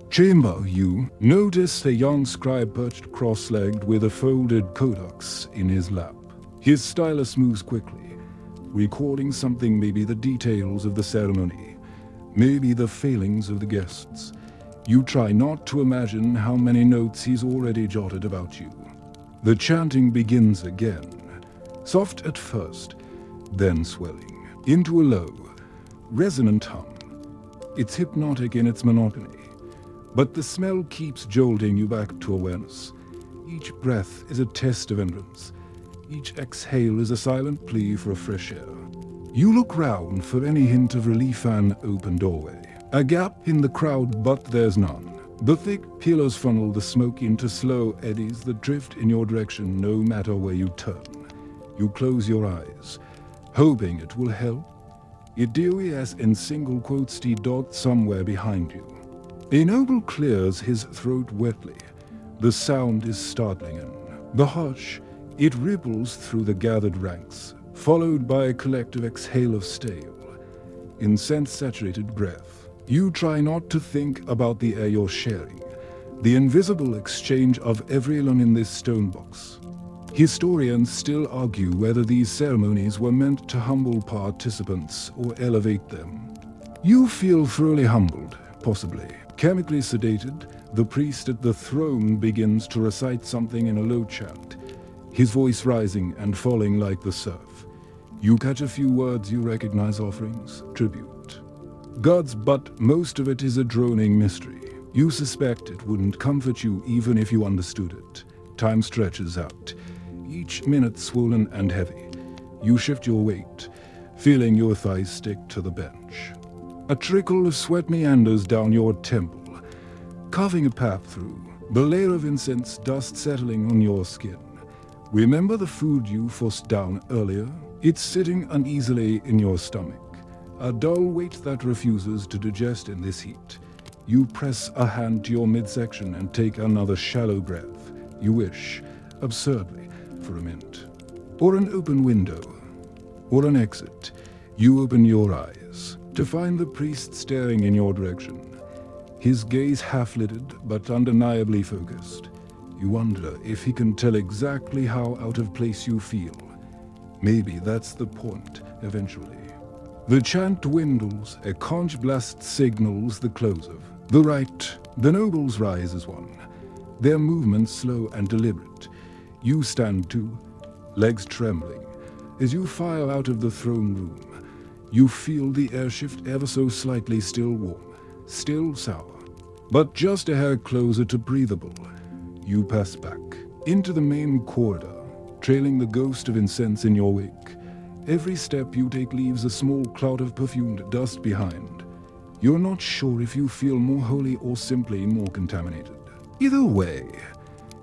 chamber, you notice a young scribe perched cross-legged with a folded codex in his lap. His stylus moves quickly, recording something, maybe the details of the ceremony, maybe the failings of the guests. You try not to imagine how many notes he's already jotted about you. The chanting begins again, soft at first, then swelling into a low, resonant hum. It's hypnotic in its monotony, but the smell keeps jolting you back to awareness. Each breath is a test of endurance. Each exhale is a silent plea for a fresh air. You look round for any hint of relief. An open doorway, a gap in the crowd, but there's none. The thick pillars funnel the smoke into slow eddies that drift in your direction no matter where you turn. You close your eyes, hoping it will help. It DOES in single quotes dot somewhere behind you. A noble clears his throat wetly. The sound is startling, and the hush, it ripples through the gathered ranks, followed by a collective exhale of stale, incense-saturated breath. You try not to think about the air you're sharing, the invisible exchange of everyone in this stone box. Historians still argue whether these ceremonies were meant to humble participants or elevate them. You feel thoroughly humbled, possibly. Chemically sedated, the priest at the throne begins to recite something in a low chant, his voice rising and falling like the surf. You catch a few words you recognize: offerings, tribute, gods, but most of it is a droning mystery. You suspect it wouldn't comfort you even if you understood it. Time stretches out, each minute swollen and heavy. You shift your weight, feeling your thighs stick to the bench. A trickle of sweat meanders down your temple, carving a path through, the layer of incense dust settling on your skin. Remember the food you forced down earlier? It's sitting uneasily in your stomach, a dull weight that refuses to digest in this heat. You press a hand to your midsection and take another shallow breath. You wish, absurdly, for a mint, or an open window, or an exit. You open your eyes to find the priest staring in your direction, his gaze half-lidded but undeniably focused. You wonder if he can tell exactly how out of place you feel. Maybe that's the point, eventually. The chant dwindles, a conch blast signals the close of the rite. The nobles rise as one, their movements slow and deliberate. You stand too, legs trembling. As you file out of the throne room, you feel the air shift ever so slightly, still warm, still sour, but just a hair closer to breathable. You pass back into the main corridor, trailing the ghost of incense in your wake. Every step you take leaves a small cloud of perfumed dust behind. You're not sure if you feel more holy or simply more contaminated. Either way,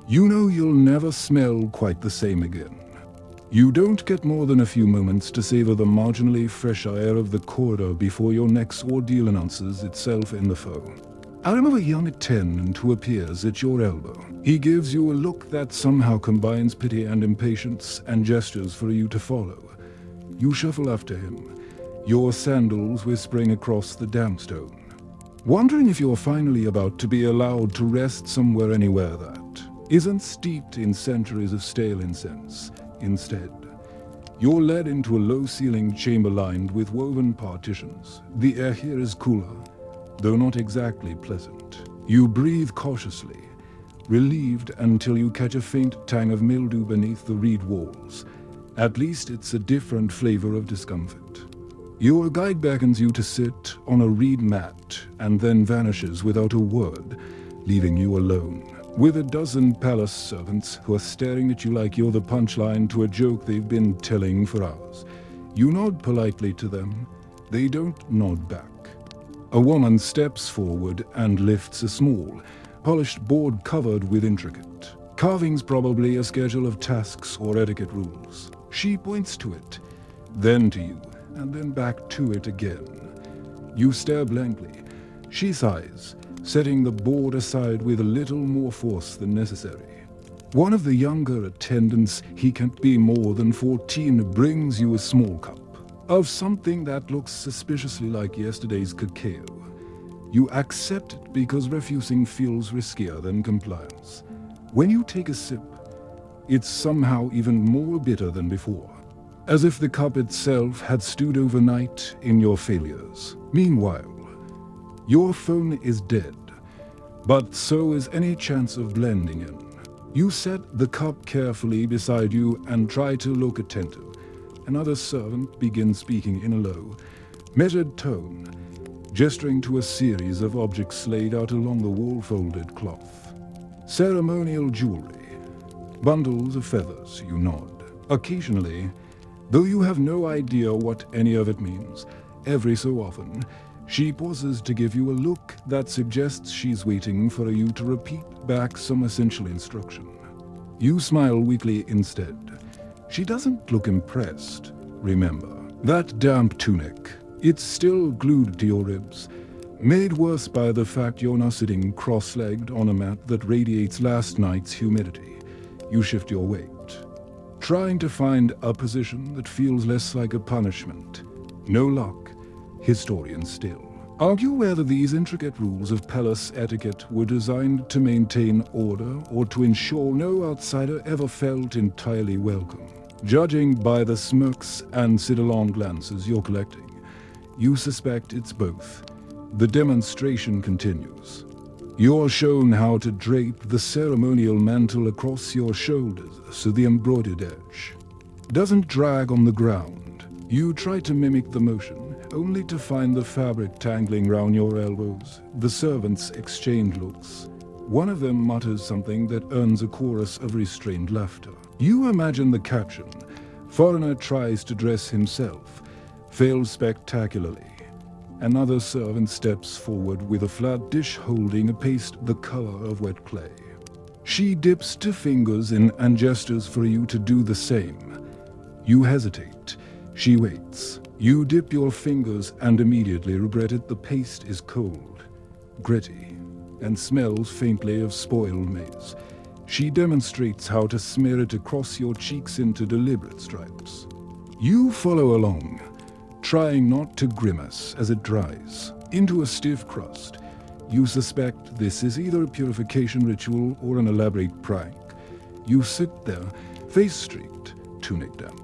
you know you'll never smell quite the same again. You don't get more than a few moments to savor the marginally fresh air of the corridor before your next ordeal announces itself in the phone. I remember a young attendant who appears at your elbow. He gives you a look that somehow combines pity and impatience and gestures for you to follow. You shuffle after him, your sandals whispering across the damp stone, wondering if you're finally about to be allowed to rest somewhere anywhere that isn't steeped in centuries of stale incense. Instead, you're led into a low-ceilinged chamber lined with woven partitions. The air here is cooler, though not exactly pleasant. You breathe cautiously, relieved until you catch a faint tang of mildew beneath the reed walls. At least it's a different flavor of discomfort. Your guide beckons you to sit on a reed mat and then vanishes without a word, leaving you alone with a dozen palace servants who are staring at you like you're the punchline to a joke they've been telling for hours. You nod politely to them. They don't nod back. A woman steps forward and lifts a small, polished board covered with intricate carvings, probably a schedule of tasks or etiquette rules. She points to it, then to you, and then back to it again. You stare blankly. She sighs, setting the board aside with a little more force than necessary. One of the younger attendants, he can't be more than 14, brings you a small cup of something that looks suspiciously like yesterday's cacao. You accept it because refusing feels riskier than compliance. When you take a sip, it's somehow even more bitter than before, as if the cup itself had stewed overnight in your failures. Meanwhile, your phone is dead, but so is any chance of blending in. You set the cup carefully beside you and try to look attentive. Another servant begins speaking in a low, measured tone, gesturing to a series of objects laid out along the wall-folded cloth. Ceremonial jewelry, bundles of feathers, you nod. Occasionally, though you have no idea what any of it means, every so often, she pauses to give you a look that suggests she's waiting for you to repeat back some essential instruction. You smile weakly instead. She doesn't look impressed. Remember, that damp tunic, it's still glued to your ribs, made worse by the fact you're now sitting cross-legged on a mat that radiates last night's humidity. You shift your weight, trying to find a position that feels less like a punishment. No luck. Historians still argue whether these intricate rules of palace etiquette were designed to maintain order or to ensure no outsider ever felt entirely welcome. Judging by the smirks and sidelong glances you're collecting, you suspect it's both. The demonstration continues. You're shown how to drape the ceremonial mantle across your shoulders so the embroidered edge doesn't drag on the ground. You try to mimic the motion, only to find the fabric tangling round your elbows. The servants exchange looks. One of them mutters something that earns a chorus of restrained laughter. You imagine the caption, "Foreigner tries to dress himself, fails spectacularly." Another servant steps forward with a flat dish holding a paste the color of wet clay. She dips 2 fingers in and gestures for you to do the same. You hesitate. She waits. You dip your fingers and immediately regret it. The paste is cold, gritty, and smells faintly of spoiled maize. She demonstrates how to smear it across your cheeks into deliberate stripes. You follow along, trying not to grimace as it dries into a stiff crust. You suspect this is either a purification ritual or an elaborate prank. You sit there, face straight, tunic damp,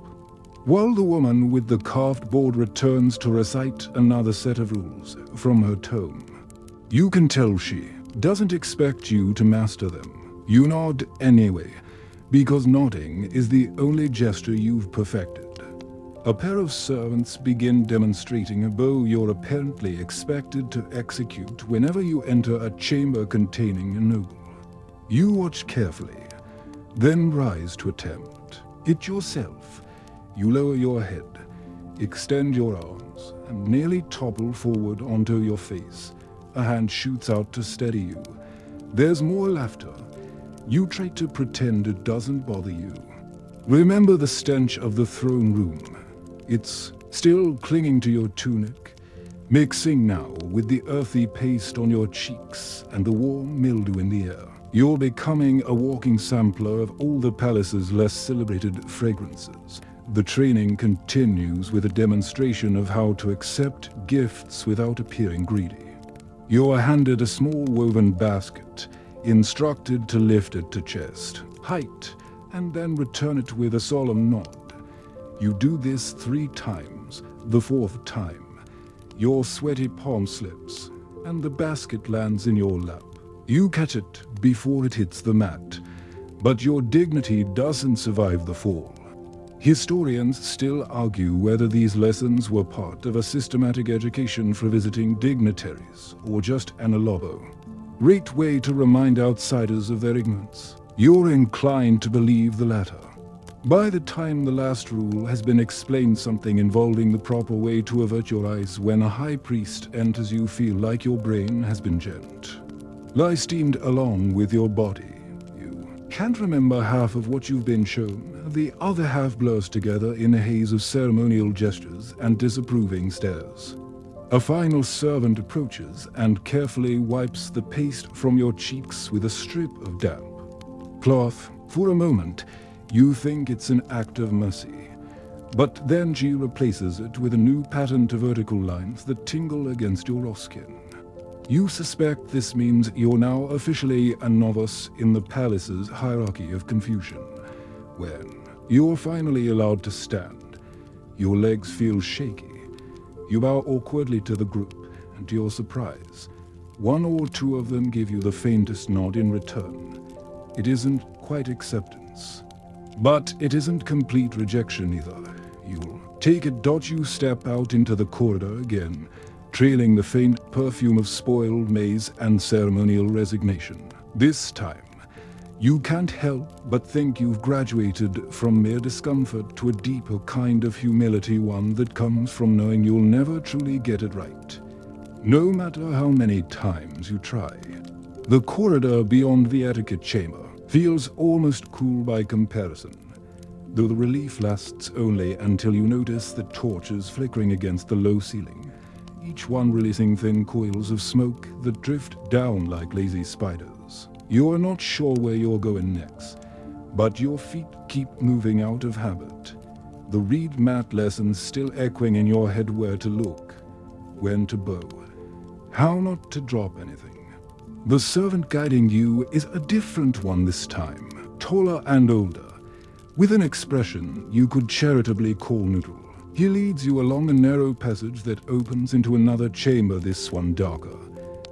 while the woman with the carved board returns to recite another set of rules from her tome. You can tell she doesn't expect you to master them. You nod anyway, because nodding is the only gesture you've perfected. A pair of servants begin demonstrating a bow you're apparently expected to execute whenever you enter a chamber containing a noble. You watch carefully, then rise to attempt it yourself. You lower your head, extend your arms, and and nearly topple forward onto your face. A hand shoots out to steady you. There's more laughter. You try to pretend it doesn't bother you. Remember the stench of the throne room. It's still clinging to your tunic, mixing now with the earthy paste on your cheeks and the warm mildew in the air. You're becoming a walking sampler of all the palace's less celebrated fragrances. The training continues with a demonstration of how to accept gifts without appearing greedy. You're handed a small woven basket, instructed to lift it to chest height, and then return it with a solemn nod. You do this 3 times. The 4th time, your sweaty palm slips, and the basket lands in your lap. You catch it before it hits the mat, but your dignity doesn't survive the fall. Historians still argue whether these lessons were part of a systematic education for visiting dignitaries, or just an allobo. Great way to remind outsiders of their ignorance. You're inclined to believe the latter. By the time the last rule has been explained, something involving the proper way to avert your eyes when a high priest enters, you feel like your brain has been jammed. Lie steamed along with your body. Can't remember half of what you've been shown. The other half blurs together in a haze of ceremonial gestures and disapproving stares. A final servant approaches and carefully wipes the paste from your cheeks with a strip of damp cloth. For a moment, you think it's an act of mercy. But then she replaces it with a new pattern to vertical lines that tingle against your raw skin. You suspect this means you're now officially a novice in the palace's hierarchy of confusion. When you're finally allowed to stand, your legs feel shaky. You bow awkwardly to the group, and to your surprise, 1 or 2 of them give you the faintest nod in return. It isn't quite acceptance, but it isn't complete rejection either. You'll take it. You step out into the corridor again, trailing the faint perfume of spoiled maize and ceremonial resignation. This time, you can't help but think you've graduated from mere discomfort to a deeper kind of humility, one that comes from knowing you'll never truly get it right, no matter how many times you try. The corridor beyond the etiquette chamber feels almost cool by comparison, though the relief lasts only until you notice the torches flickering against the low ceiling, each one releasing thin coils of smoke that drift down like lazy spiders. You're not sure where you're going next, but your feet keep moving out of habit. The reed mat lessons still echoing in your head: where to look, when to bow, how not to drop anything. The servant guiding you is a different one this time, taller and older, with an expression you could charitably call neutral. He leads you along a narrow passage that opens into another chamber, this one darker,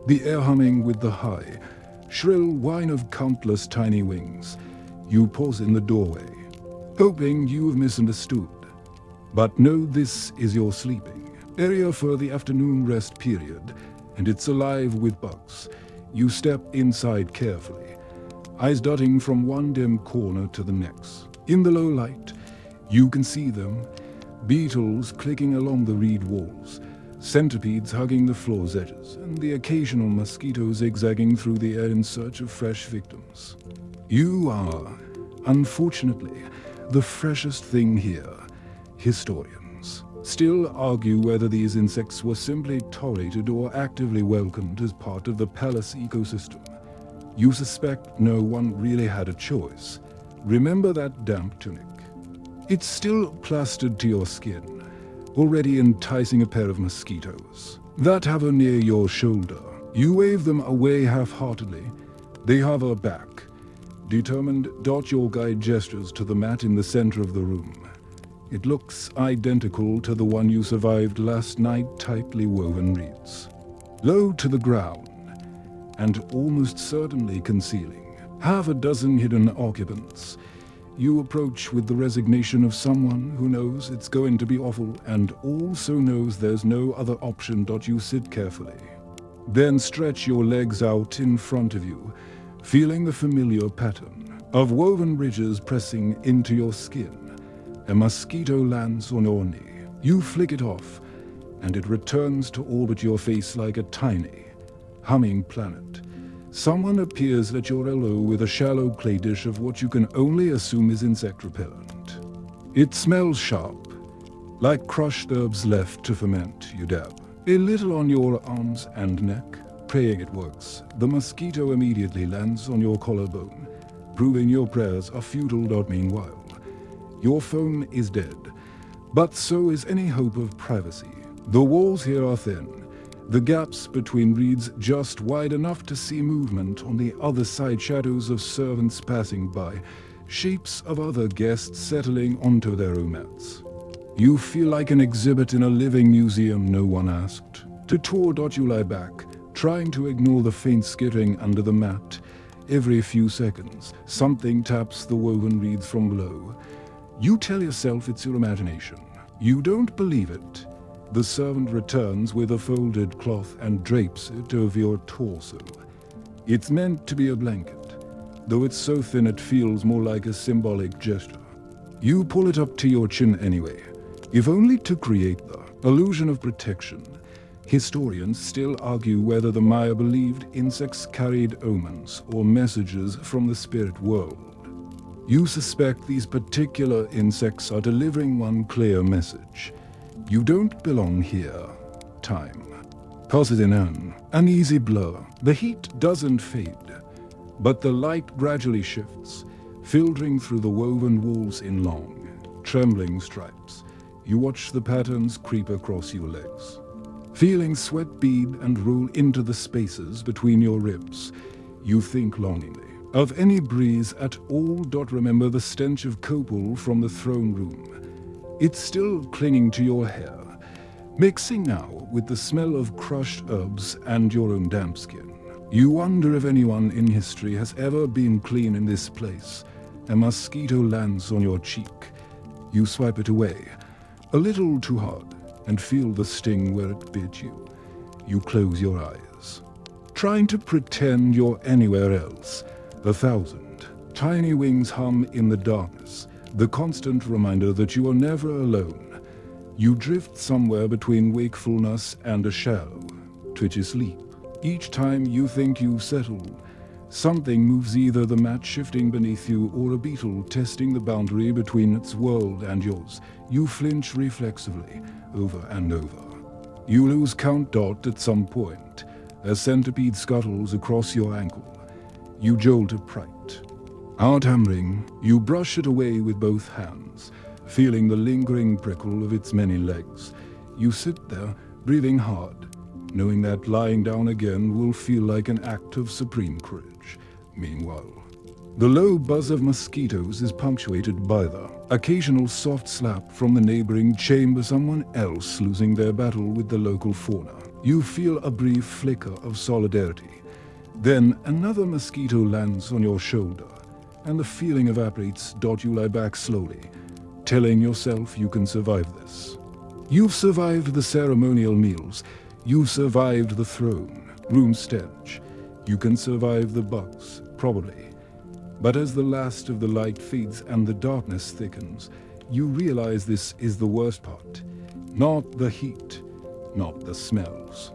the air humming with the high, shrill whine of countless tiny wings. You pause in the doorway, hoping you've misunderstood. But no, this is your sleeping area for the afternoon rest period, and it's alive with bugs. You step inside carefully, eyes darting from one dim corner to the next. In the low light, you can see them, beetles clicking along the reed walls, centipedes hugging the floor's edges, and the occasional mosquito zigzagging through the air in search of fresh victims. You are, unfortunately, the freshest thing here. Historians still argue whether these insects were simply tolerated or actively welcomed as part of the palace ecosystem. You suspect no one really had a choice. Remember that damp tunic? It's still plastered to your skin, already enticing a pair of mosquitoes that hover near your shoulder. You wave them away half-heartedly. They hover back, determined. Your guide gestures to the mat in the center of the room. It looks identical to the one you survived last night, tightly woven reeds, low to the ground, and almost certainly concealing half a dozen hidden occupants. You approach with the resignation of someone who knows it's going to be awful and also knows there's no other option. You sit carefully, then stretch your legs out in front of you, feeling the familiar pattern of woven ridges pressing into your skin. A mosquito lands on your knee. You flick it off, and it returns to orbit your face like a tiny, humming planet. Someone appears at your elbow with a shallow clay dish of what you can only assume is insect repellent. It smells sharp, like crushed herbs left to ferment. You dab a little on your arms and neck, praying it works. The mosquito immediately lands on your collarbone, proving your prayers are futile. Meanwhile, your phone is dead, but so is any hope of privacy. The walls here are thin, the gaps between reeds just wide enough to see movement on the other side, shadows of servants passing by, shapes of other guests settling onto their own mats. You feel like an exhibit in a living museum no one asked to tour. You lie back, trying to ignore the faint skittering under the mat. Every few seconds, something taps the woven reeds from below. You tell yourself it's your imagination. You don't believe it. The servant returns with a folded cloth and drapes it over your torso. It's meant to be a blanket, though it's so thin it feels more like a symbolic gesture. You pull it up to your chin anyway, if only to create the illusion of protection. Historians still argue whether the Maya believed insects carried omens or messages from the spirit world. You suspect these particular insects are delivering one clear message: you don't belong here. Time passes in an uneasy blur. The heat doesn't fade, but the light gradually shifts, filtering through the woven walls in long, trembling stripes. You watch the patterns creep across your legs, feeling sweat bead and roll into the spaces between your ribs. You think longingly of any breeze at all. Remember the stench of copal from the throne room. It's still clinging to your hair, mixing now with the smell of crushed herbs and your own damp skin. You wonder if anyone in history has ever been clean in this place. A mosquito lands on your cheek. You swipe it away, a little too hard, and feel the sting where it bit you. You close your eyes, trying to pretend you're anywhere else. 1,000 tiny wings hum in the darkness, the constant reminder that you are never alone. You drift somewhere between wakefulness and a shallow, twitchy sleep. Each time you think you've settled, something moves, either the mat shifting beneath you or a beetle testing the boundary between its world and yours. You flinch reflexively, over and over. You lose count. At some point, a centipede scuttles across your ankle. You jolt upright. Out hammering, you brush it away with both hands, feeling the lingering prickle of its many legs. You sit there, breathing hard, knowing that lying down again will feel like an act of supreme courage. Meanwhile, the low buzz of mosquitoes is punctuated by the occasional soft slap from the neighboring chamber, someone else losing their battle with the local fauna. You feel a brief flicker of solidarity. Then another mosquito lands on your shoulder, and the feeling evaporates. You lie back slowly, telling yourself you can survive this. You've survived the ceremonial meals. You've survived the throne room stench. You can survive the bugs, probably. But as the last of the light fades and the darkness thickens, you realize this is the worst part. Not the heat, not the smells,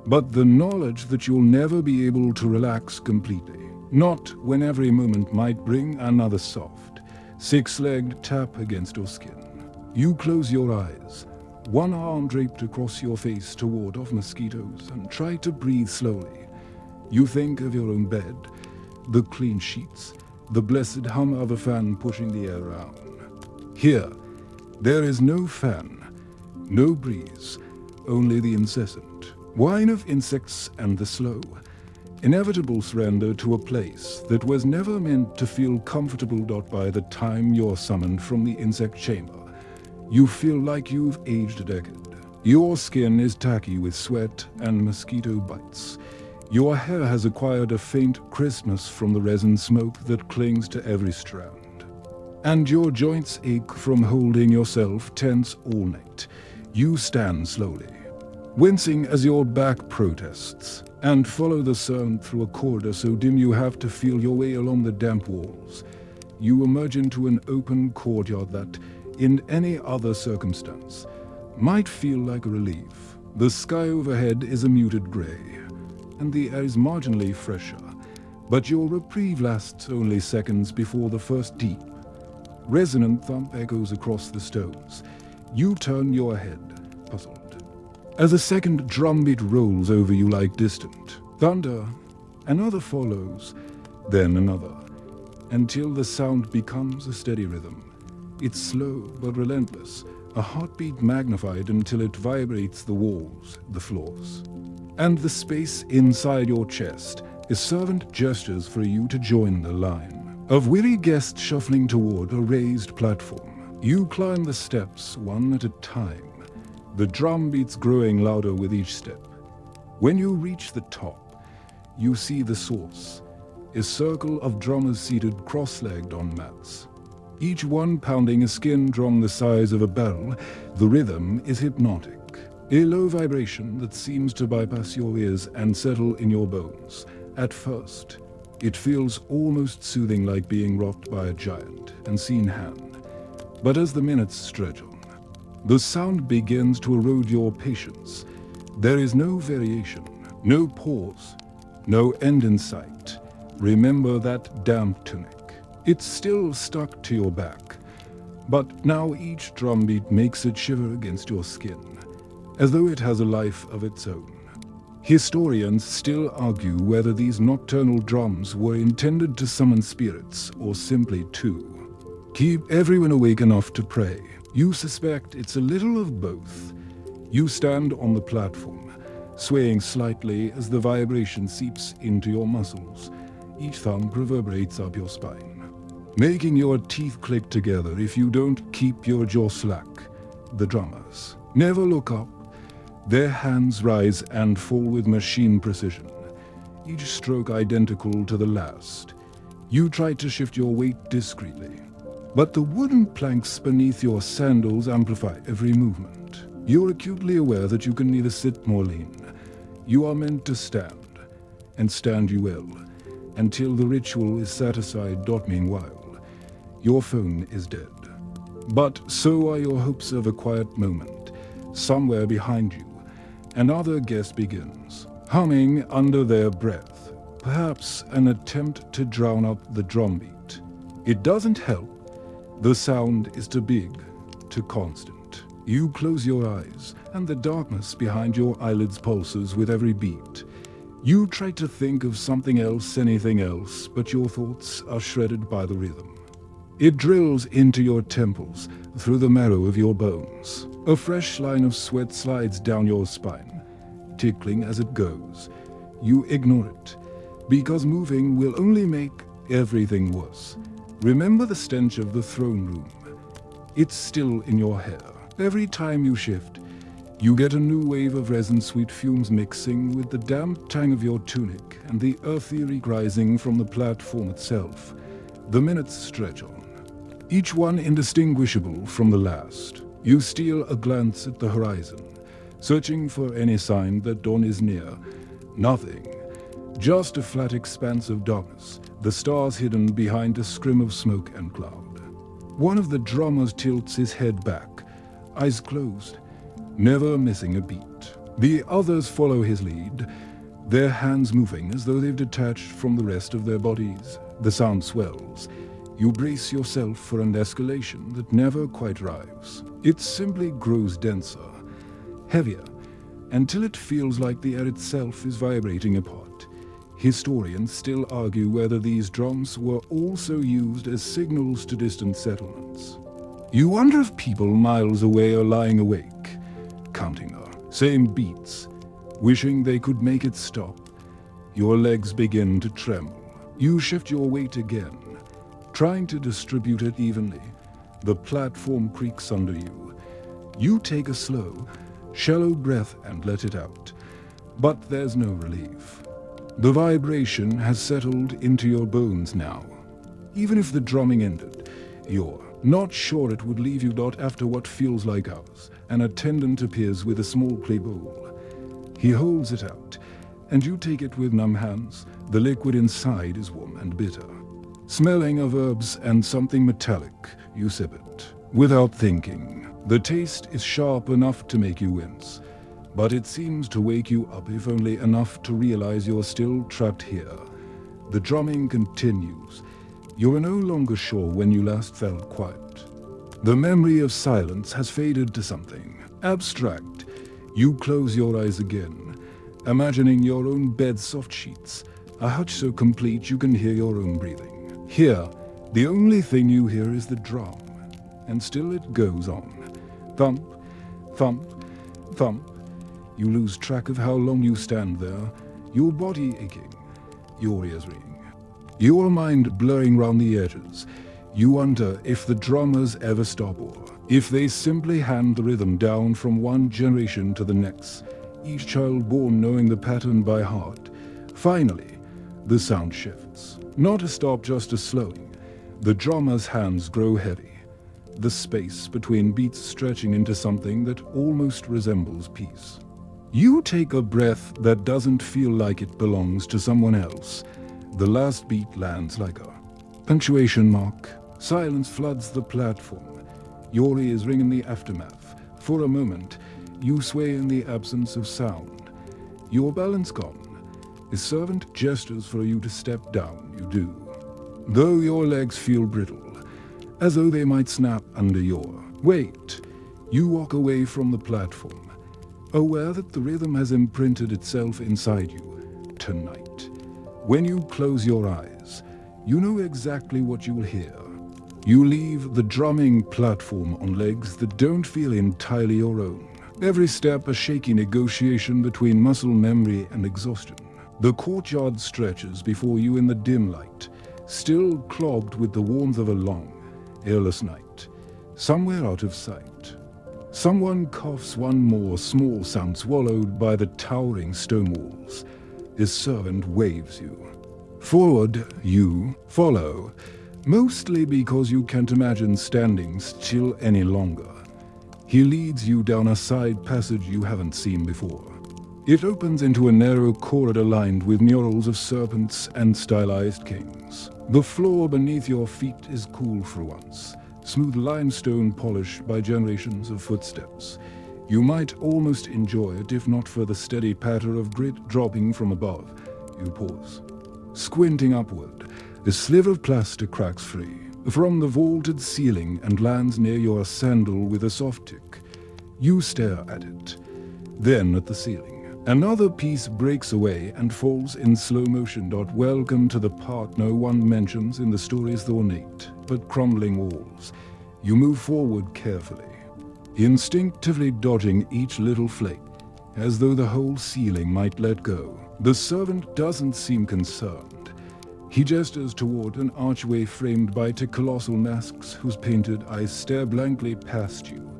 but the knowledge that you'll never be able to relax completely. Not when every moment might bring another soft, six-legged tap against your skin. You close your eyes, one arm draped across your face to ward off mosquitoes, and try to breathe slowly. You think of your own bed, the clean sheets, the blessed hum of a fan pushing the air around. Here, there is no fan, no breeze, only the incessant whine of insects and the slow, inevitable surrender to a place that was never meant to feel comfortable. By the time you're summoned from the insect chamber, you feel like you've aged a decade. Your skin is tacky with sweat and mosquito bites. Your hair has acquired a faint crispness from the resin smoke that clings to every strand. And your joints ache from holding yourself tense all night. You stand slowly, wincing as your back protests, and follow the servant through a corridor so dim you have to feel your way along the damp walls. You emerge into an open courtyard that, in any other circumstance, might feel like a relief. The sky overhead is a muted grey, and the air is marginally fresher, but your reprieve lasts only seconds before the first deep, resonant thump echoes across the stones. You turn your head, puzzled, as a second drumbeat rolls over you like distant thunder. Another follows, then another, until the sound becomes a steady rhythm. It's slow but relentless, a heartbeat magnified until it vibrates the walls, the floors. And the space inside your chest is servant gestures for you to join the line of weary guests shuffling toward a raised platform. You climb the steps one at a time, the drum beats growing louder with each step. When you reach the top, you see the source, a circle of drummers seated cross-legged on mats, each one pounding a skin drum the size of a barrel. The rhythm is hypnotic, a low vibration that seems to bypass your ears and settle in your bones. At first, it feels almost soothing, like being rocked by a giant, unseen hand. But as the minutes stretch on, the sound begins to erode your patience. There is no variation, no pause, no end in sight. Remember that damp tunic. It's still stuck to your back, but now each drumbeat makes it shiver against your skin, as though it has a life of its own. Historians still argue whether these nocturnal drums were intended to summon spirits or simply to keep everyone awake enough to pray. You suspect it's a little of both. You stand on the platform, swaying slightly as the vibration seeps into your muscles. Each thumb reverberates up your spine, making your teeth click together if you don't keep your jaw slack. The drummers never look up. Their hands rise and fall with machine precision, each stroke identical to the last. You try to shift your weight discreetly, but the wooden planks beneath your sandals amplify every movement. You're acutely aware that you can neither sit nor lean. You are meant to stand, and stand you will, until the ritual is set aside. Meanwhile, your phone is dead. But so are your hopes of a quiet moment. Somewhere behind you, another guest begins, humming under their breath, perhaps an attempt to drown out the drumbeat. It doesn't help. The sound is too big, too constant. You close your eyes, and the darkness behind your eyelids pulses with every beat. You try to think of something else, anything else, but your thoughts are shredded by the rhythm. It drills into your temples, through the marrow of your bones. A fresh line of sweat slides down your spine, tickling as it goes. You ignore it, because moving will only make everything worse. Remember the stench of the throne room. It's still in your hair. Every time you shift, you get a new wave of resin-sweet fumes mixing with the damp tang of your tunic and the earthy reek rising from the platform itself. The minutes stretch on, each one indistinguishable from the last. You steal a glance at the horizon, searching for any sign that dawn is near. Nothing. Just a flat expanse of darkness, the stars hidden behind a scrim of smoke and cloud. One of the drummers tilts his head back, eyes closed, never missing a beat. The others follow his lead, their hands moving as though they've detached from the rest of their bodies. The sound swells. You brace yourself for an escalation that never quite arrives. It simply grows denser, heavier, until it feels like the air itself is vibrating apart. Historians still argue whether these drums were also used as signals to distant settlements. You wonder if people miles away are lying awake, counting the same beats, wishing they could make it stop. Your legs begin to tremble. You shift your weight again, trying to distribute it evenly. The platform creaks under you. You take a slow, shallow breath and let it out. But there's no relief. The vibration has settled into your bones now. Even if the drumming ended, you're not sure it would leave you. After what feels like hours, an attendant appears with a small clay bowl. He holds it out, and you take it with numb hands. The liquid inside is warm and bitter, smelling of herbs and something metallic. You sip it without thinking. The taste is sharp enough to make you wince, but it seems to wake you up if only enough to realize you're still trapped here. The drumming continues. You're no longer sure when you last felt quiet. The memory of silence has faded to something abstract. You close your eyes again, imagining your own bed's soft sheets, a hutch so complete you can hear your own breathing. Here, the only thing you hear is the drum, and still it goes on. Thump, thump, thump. You lose track of how long you stand there, your body aching, your ears ringing, your mind blurring round the edges. You wonder if the drummers ever stop or if they simply hand the rhythm down from one generation to the next, each child born knowing the pattern by heart. Finally, the sound shifts. Not a stop, just a slowing. The drummer's hands grow heavy, the space between beats stretching into something that almost resembles peace. You take a breath that doesn't feel like it belongs to someone else. The last beat lands like a punctuation mark. Silence floods the platform. Your ears ring in the aftermath. For a moment, you sway in the absence of sound. Your balance gone. A servant gestures for you to step down. You do. Though your legs feel brittle, as though they might snap under your weight, you walk away from the platform, aware that the rhythm has imprinted itself inside you. Tonight, when you close your eyes, you know exactly what you'll hear. You leave the drumming platform on legs that don't feel entirely your own. Every step a shaky negotiation between muscle memory and exhaustion. The courtyard stretches before you in the dim light, still clogged with the warmth of a long, airless night. Somewhere out of sight, someone coughs, one more small sound swallowed by the towering stone walls. His servant waves you. Forward, you follow, mostly because you can't imagine standing still any longer. He leads you down a side passage you haven't seen before. It opens into a narrow corridor lined with murals of serpents and stylized kings. The floor beneath your feet is cool for once, smooth limestone polished by generations of footsteps. You might almost enjoy it if not for the steady patter of grit dropping from above. You pause. Squinting upward, a sliver of plaster cracks free from the vaulted ceiling and lands near your sandal with a soft tick. You stare at it, then at the ceiling. Another piece breaks away and falls in slow motion. Welcome to the part no one mentions in the story's ornate but crumbling walls. You move forward carefully, instinctively dodging each little flake, as though the whole ceiling might let go. The servant doesn't seem concerned. He gestures toward an archway framed by two colossal masks whose painted eyes stare blankly past you.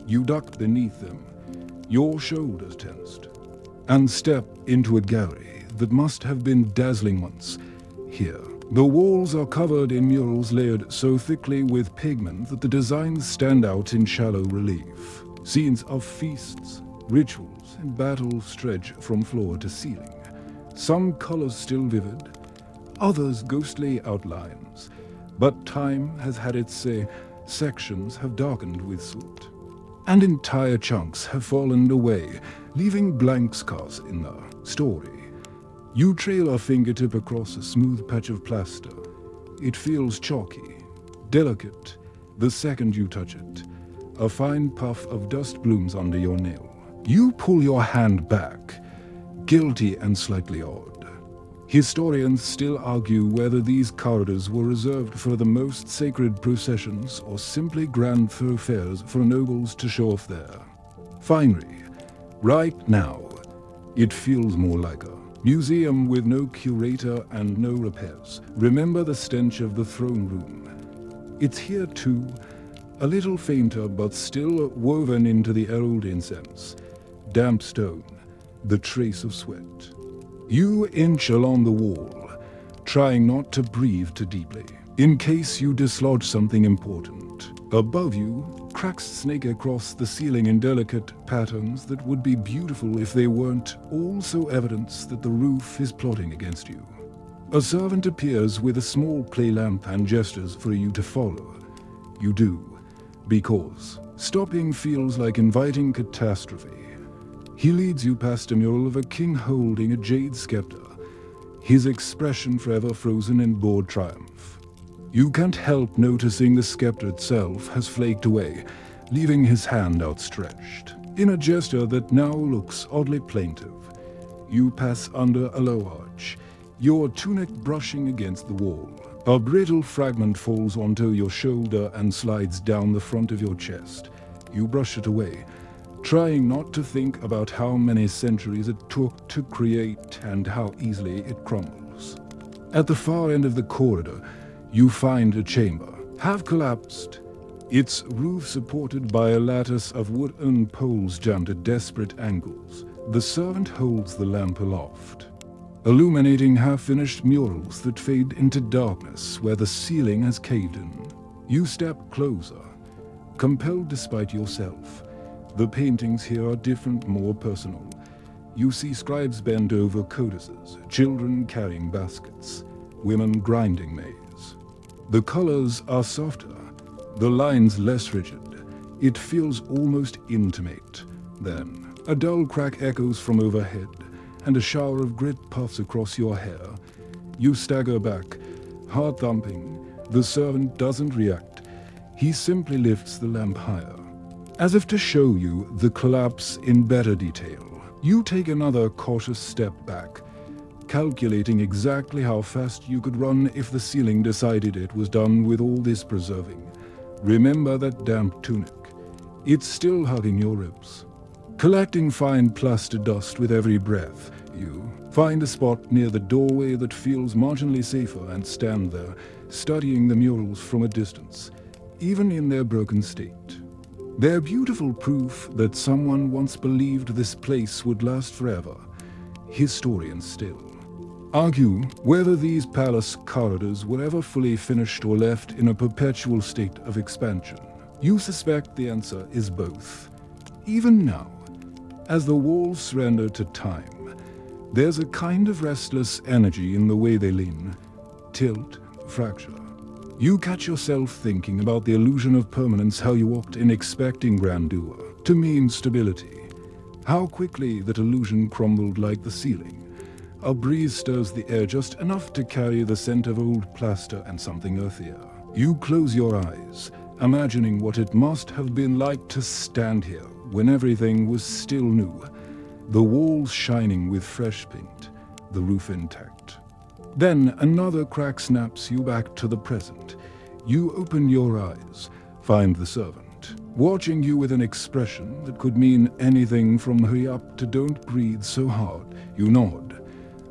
You duck beneath them, your shoulders tensed, and step into a gallery that must have been dazzling once. Here, the walls are covered in murals layered so thickly with pigment that the designs stand out in shallow relief. Scenes of feasts, rituals, and battles stretch from floor to ceiling. Some colors still vivid, others ghostly outlines. But time has had its say. Sections have darkened with soot, and entire chunks have fallen away, leaving blank scars in the story. You trail a fingertip across a smooth patch of plaster. It feels chalky, delicate. The second you touch it, a fine puff of dust blooms under your nail. You pull your hand back, guilty and slightly odd. Historians still argue whether these corridors were reserved for the most sacred processions or simply grand thoroughfares for nobles to show off their finery. Right now, it feels more like a museum with no curator and no repairs. Remember the stench of the throne room. It's here too, a little fainter but still woven into the old incense. Damp stone, the trace of sweat. You inch along the wall, trying not to breathe too deeply, in case you dislodge something important. Above you, cracks snake across the ceiling in delicate patterns that would be beautiful if they weren't also evidence that the roof is plotting against you. A servant appears with a small play lamp and gestures for you to follow. You do, because stopping feels like inviting catastrophe. He leads you past a mural of a king holding a jade scepter, his expression forever frozen in bored triumph. You can't help noticing the scepter itself has flaked away, leaving his hand outstretched, in a gesture that now looks oddly plaintive. You pass under a low arch, your tunic brushing against the wall. A brittle fragment falls onto your shoulder and slides down the front of your chest. You brush it away, trying not to think about how many centuries it took to create and how easily it crumbles. At the far end of the corridor, you find a chamber, half collapsed, its roof supported by a lattice of wooden poles jammed at desperate angles. The servant holds the lamp aloft, illuminating half-finished murals that fade into darkness where the ceiling has caved in. You step closer, compelled despite yourself. The paintings here are different, more personal. You see scribes bend over codices, children carrying baskets, women grinding maize. The colors are softer, the lines less rigid. It feels almost intimate. Then, a dull crack echoes from overhead, and a shower of grit puffs across your hair. You stagger back, heart thumping. The servant doesn't react. He simply lifts the lamp higher, as if to show you the collapse in better detail. You take another cautious step back, calculating exactly how fast you could run if the ceiling decided it was done with all this preserving. Remember that damp tunic. It's still hugging your ribs. Collecting fine plaster dust with every breath, you find a spot near the doorway that feels marginally safer and stand there, studying the murals from a distance, even in their broken state. They're beautiful proof that someone once believed this place would last forever. Historians still argue whether these palace corridors were ever fully finished or left in a perpetual state of expansion. You suspect the answer is both. Even now, as the walls surrender to time, there's a kind of restless energy in the way they lean, tilt, fracture. You catch yourself thinking about the illusion of permanence, how you walked in expecting grandeur to mean stability. How quickly that illusion crumbled like the ceiling. A breeze stirs the air just enough to carry the scent of old plaster and something earthier. You close your eyes, imagining what it must have been like to stand here when everything was still new. The walls shining with fresh paint, the roof intact. Then another crack snaps you back to the present. You open your eyes, find the servant, watching you with an expression that could mean anything from hurry up to don't breathe so hard. You nod,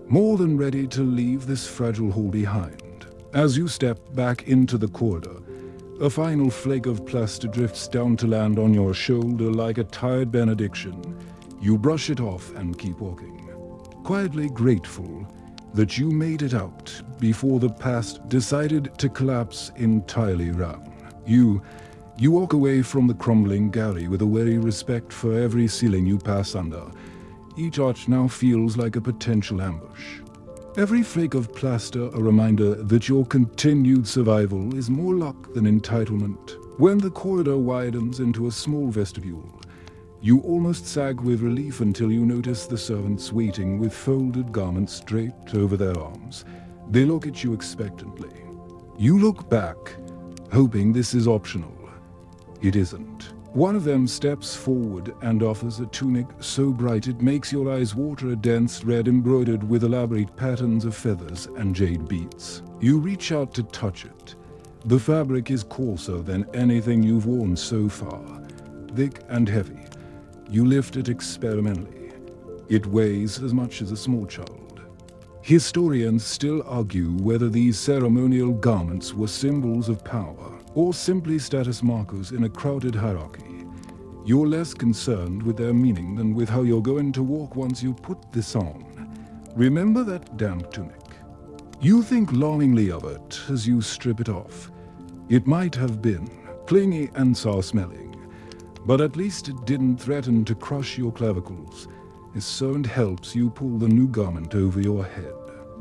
more than ready to leave this fragile hall behind. As you step back into the corridor, a final flake of plaster drifts down to land on your shoulder like a tired benediction. You brush it off and keep walking, quietly grateful that you made it out before the past decided to collapse entirely round. You walk away from the crumbling gallery with a wary respect for every ceiling you pass under. Each arch now feels like a potential ambush. Every flake of plaster a reminder that your continued survival is more luck than entitlement. When the corridor widens into a small vestibule, you almost sag with relief until you notice the servants waiting with folded garments draped over their arms. They look at you expectantly. You look back, hoping this is optional. It isn't. One of them steps forward and offers a tunic so bright it makes your eyes water, a dense red embroidered with elaborate patterns of feathers and jade beads. You reach out to touch it. The fabric is coarser than anything you've worn so far, thick and heavy. You lift it experimentally. It weighs as much as a small child. Historians still argue whether these ceremonial garments were symbols of power or simply status markers in a crowded hierarchy. You're less concerned with their meaning than with how you're going to walk once you put this on. Remember that damp tunic. You think longingly of it as you strip it off. It might have been clingy and sour-smelling, but at least it didn't threaten to crush your clavicles. His servant helps you pull the new garment over your head.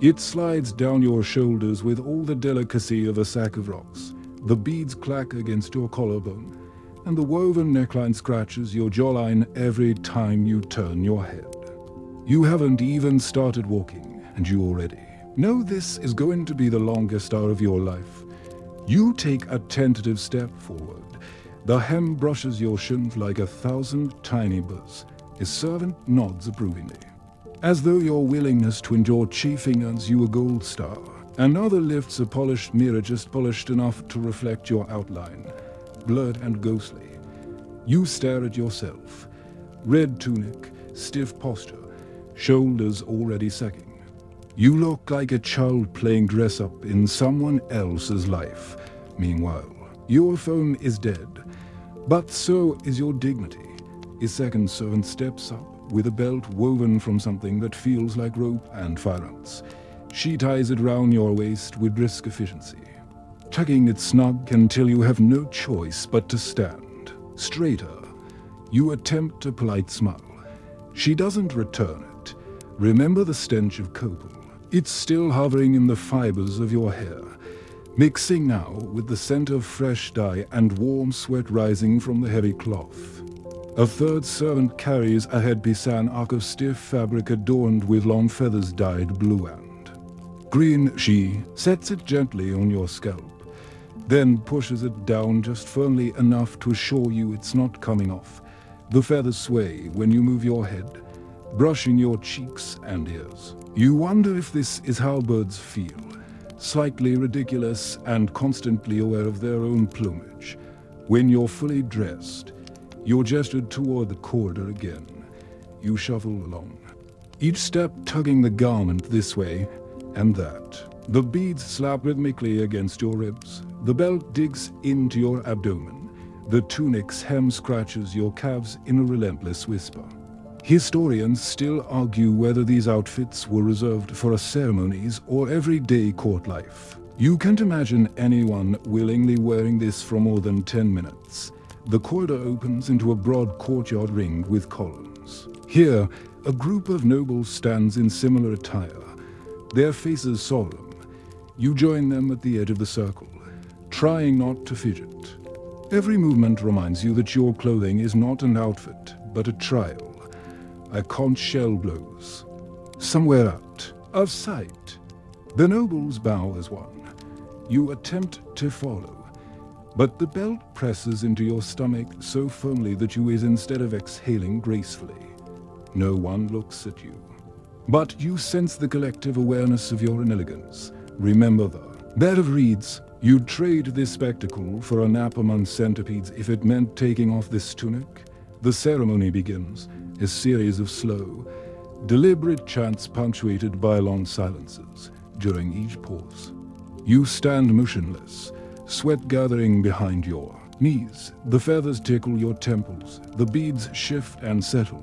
It slides down your shoulders with all the delicacy of a sack of rocks. The beads clack against your collarbone, and the woven neckline scratches your jawline every time you turn your head. You haven't even started walking, and you already know this is going to be the longest hour of your life. You take a tentative step forward. The hem brushes your shin like 1,000 tiny burrs. His servant nods approvingly, as though your willingness to endure chafing earns you a gold star. Another lifts a polished mirror just polished enough to reflect your outline, blurred and ghostly. You stare at yourself. Red tunic, stiff posture, shoulders already sagging. You look like a child playing dress-up in someone else's life. Meanwhile, your phone is dead, but so is your dignity. A second servant steps up with a belt woven from something that feels like rope and firearms. She ties it round your waist with brisk efficiency, tucking it snug until you have no choice but to stand straighter. You attempt a polite smile. She doesn't return it. Remember the stench of copal. It's still hovering in the fibers of your hair, mixing now with the scent of fresh dye and warm sweat rising from the heavy cloth. A third servant carries a headpiece, an arc of stiff fabric adorned with long feathers dyed blue and green. She sets it gently on your scalp, then pushes it down just firmly enough to assure you it's not coming off. The feathers sway when you move your head, brushing your cheeks and ears. You wonder if this is how birds feel, slightly ridiculous and constantly aware of their own plumage. When you're fully dressed, you're gestured toward the corridor again. You shuffle along, each step tugging the garment this way and that. The beads slap rhythmically against your ribs. The belt digs into your abdomen. The tunic's hem scratches your calves in a relentless whisper. Historians still argue whether these outfits were reserved for ceremonies or everyday court life. You can't imagine anyone willingly wearing this for more than 10 minutes. The corridor opens into a broad courtyard ringed with columns. Here, a group of nobles stands in similar attire, their faces solemn. You join them at the edge of the circle, trying not to fidget. Every movement reminds you that your clothing is not an outfit, but a trial. A conch shell blows. Somewhere out of sight. The nobles bow as one. You attempt to follow, but the belt presses into your stomach so firmly that you is instead of exhaling gracefully. No one looks at you, but you sense the collective awareness of your inelegance. Remember that of reeds. You'd trade this spectacle for a nap among centipedes if it meant taking off this tunic. The ceremony begins. A series of slow, deliberate chants punctuated by long silences during each pause. You stand motionless, sweat gathering behind your knees. The feathers tickle your temples. The beads shift and settle,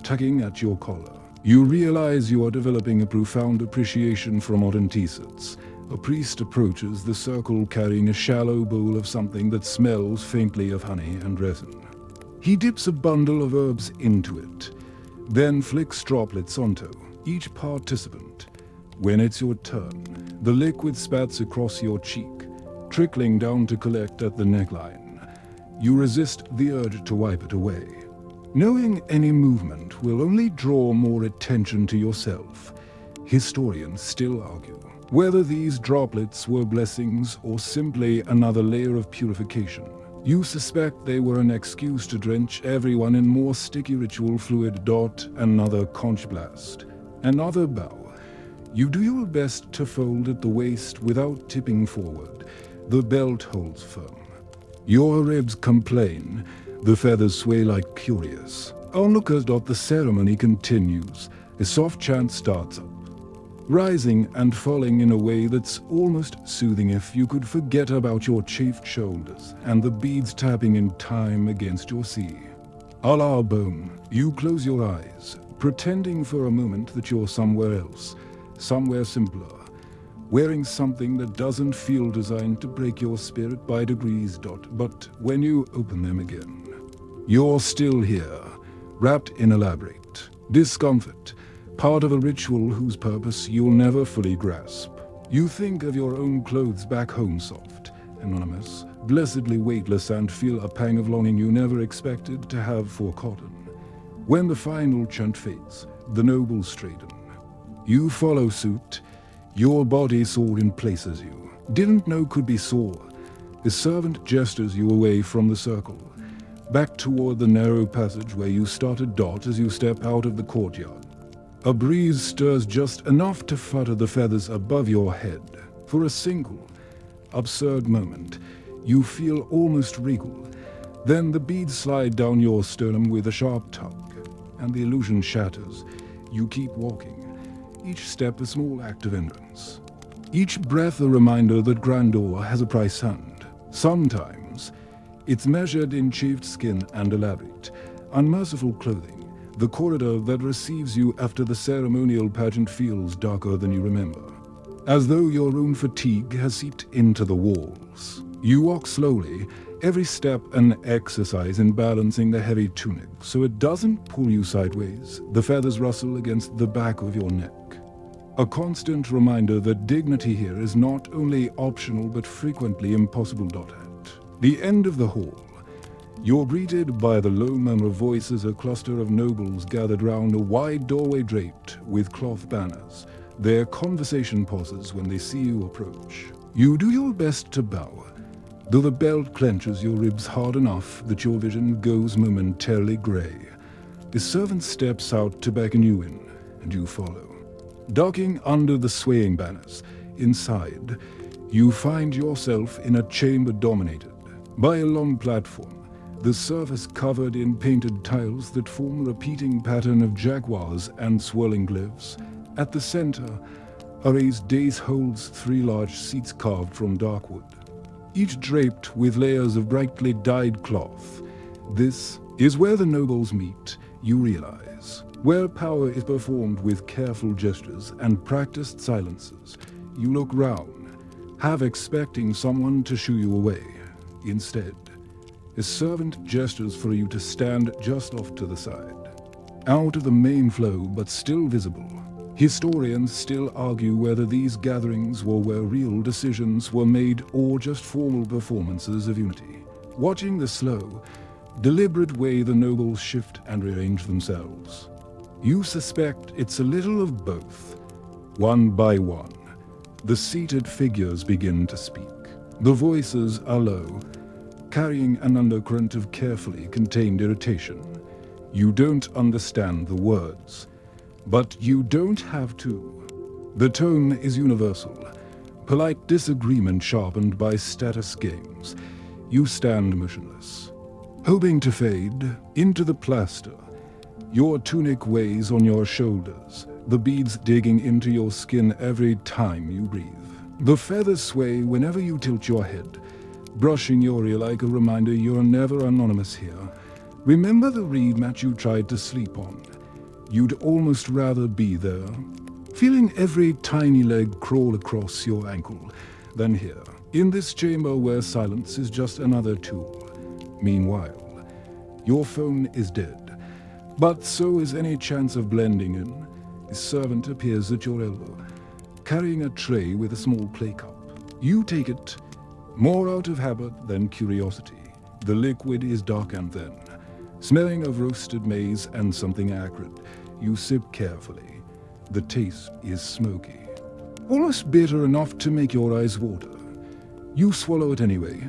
tugging at your collar. You realize you are developing a profound appreciation for modern T-shirts. A priest approaches the circle carrying a shallow bowl of something that smells faintly of honey and resin. He dips a bundle of herbs into it, then flicks droplets onto each participant. When it's your turn, the liquid spats across your cheek, trickling down to collect at the neckline. You resist the urge to wipe it away, knowing any movement will only draw more attention to yourself. Historians still argue whether these droplets were blessings or simply another layer of purification. You suspect they were an excuse to drench everyone in more sticky ritual fluid. Another conch blast. Another bow. You do your best to fold at the waist without tipping forward. The belt holds firm. Your ribs complain. The feathers sway like curious onlookers. The ceremony continues. A soft chant starts up, rising and falling in a way that's almost soothing if you could forget about your chafed shoulders and the beads tapping in time against your sea. Allah bone. You close your eyes, pretending for a moment that you're somewhere else, somewhere simpler, wearing something that doesn't feel designed to break your spirit by degrees. But when you open them again, you're still here, wrapped in elaborate discomfort, part of a ritual whose purpose you'll never fully grasp. You think of your own clothes back home, soft, anonymous, blessedly weightless, and feel a pang of longing you never expected to have for cotton. When the final chant fades, the nobles straighten. You follow suit, your body sore in places you didn't know could be sore. The servant gestures you away from the circle, back toward the narrow passage where you started dot as you step out of the courtyard. A breeze stirs just enough to flutter the feathers above your head. For a single, absurd moment, you feel almost regal. Then the beads slide down your sternum with a sharp tug, and the illusion shatters. You keep walking, each step a small act of endurance. Each breath a reminder that grandeur has a price, and sometimes it's measured in chafed skin and elaborate, unmerciful clothing. The corridor that receives you after the ceremonial pageant feels darker than you remember, as though your own fatigue has seeped into the walls. You walk slowly, every step an exercise in balancing the heavy tunic so it doesn't pull you sideways. The feathers rustle against the back of your neck. A constant reminder that dignity here is not only optional but frequently impossible. At the end of the hall, you're greeted by the low murmur of voices, a cluster of nobles gathered round a wide doorway draped with cloth banners. Their conversation pauses when they see you approach. You do your best to bow, though the belt clenches your ribs hard enough that your vision goes momentarily grey. The servant steps out to beckon you in, and you follow. Ducking under the swaying banners, inside, you find yourself in a chamber dominated by a long platform, the surface covered in painted tiles that form a repeating pattern of jaguars and swirling glyphs. At the center, a raised dais holds 3 large seats carved from dark wood, each draped with layers of brightly dyed cloth. This is where the nobles meet, you realize, where power is performed with careful gestures and practiced silences. You look round, half expecting someone to shoo you away. Instead, a servant gestures for you to stand just off to the side, out of the main flow but still visible. Historians still argue whether these gatherings were where real decisions were made or just formal performances of unity. Watching the slow, deliberate way the nobles shift and rearrange themselves, you suspect it's a little of both. One by one, the seated figures begin to speak. The voices are low, carrying an undercurrent of carefully contained irritation. You don't understand the words, but you don't have to. The tone is universal, polite disagreement sharpened by status games. You stand motionless, hoping to fade into the plaster. Your tunic weighs on your shoulders, the beads digging into your skin every time you breathe. The feathers sway whenever you tilt your head, brushing your ear like a reminder you're never anonymous here. Remember the reed mat you tried to sleep on? You'd almost rather be there, feeling every tiny leg crawl across your ankle, than here, in this chamber where silence is just another tool. Meanwhile, your phone is dead, but so is any chance of blending in. A servant appears at your elbow, carrying a tray with a small clay cup. You take it, more out of habit than curiosity. The liquid is dark and thin, smelling of roasted maize and something acrid. You sip carefully. The taste is smoky, almost bitter enough to make your eyes water. You swallow it anyway.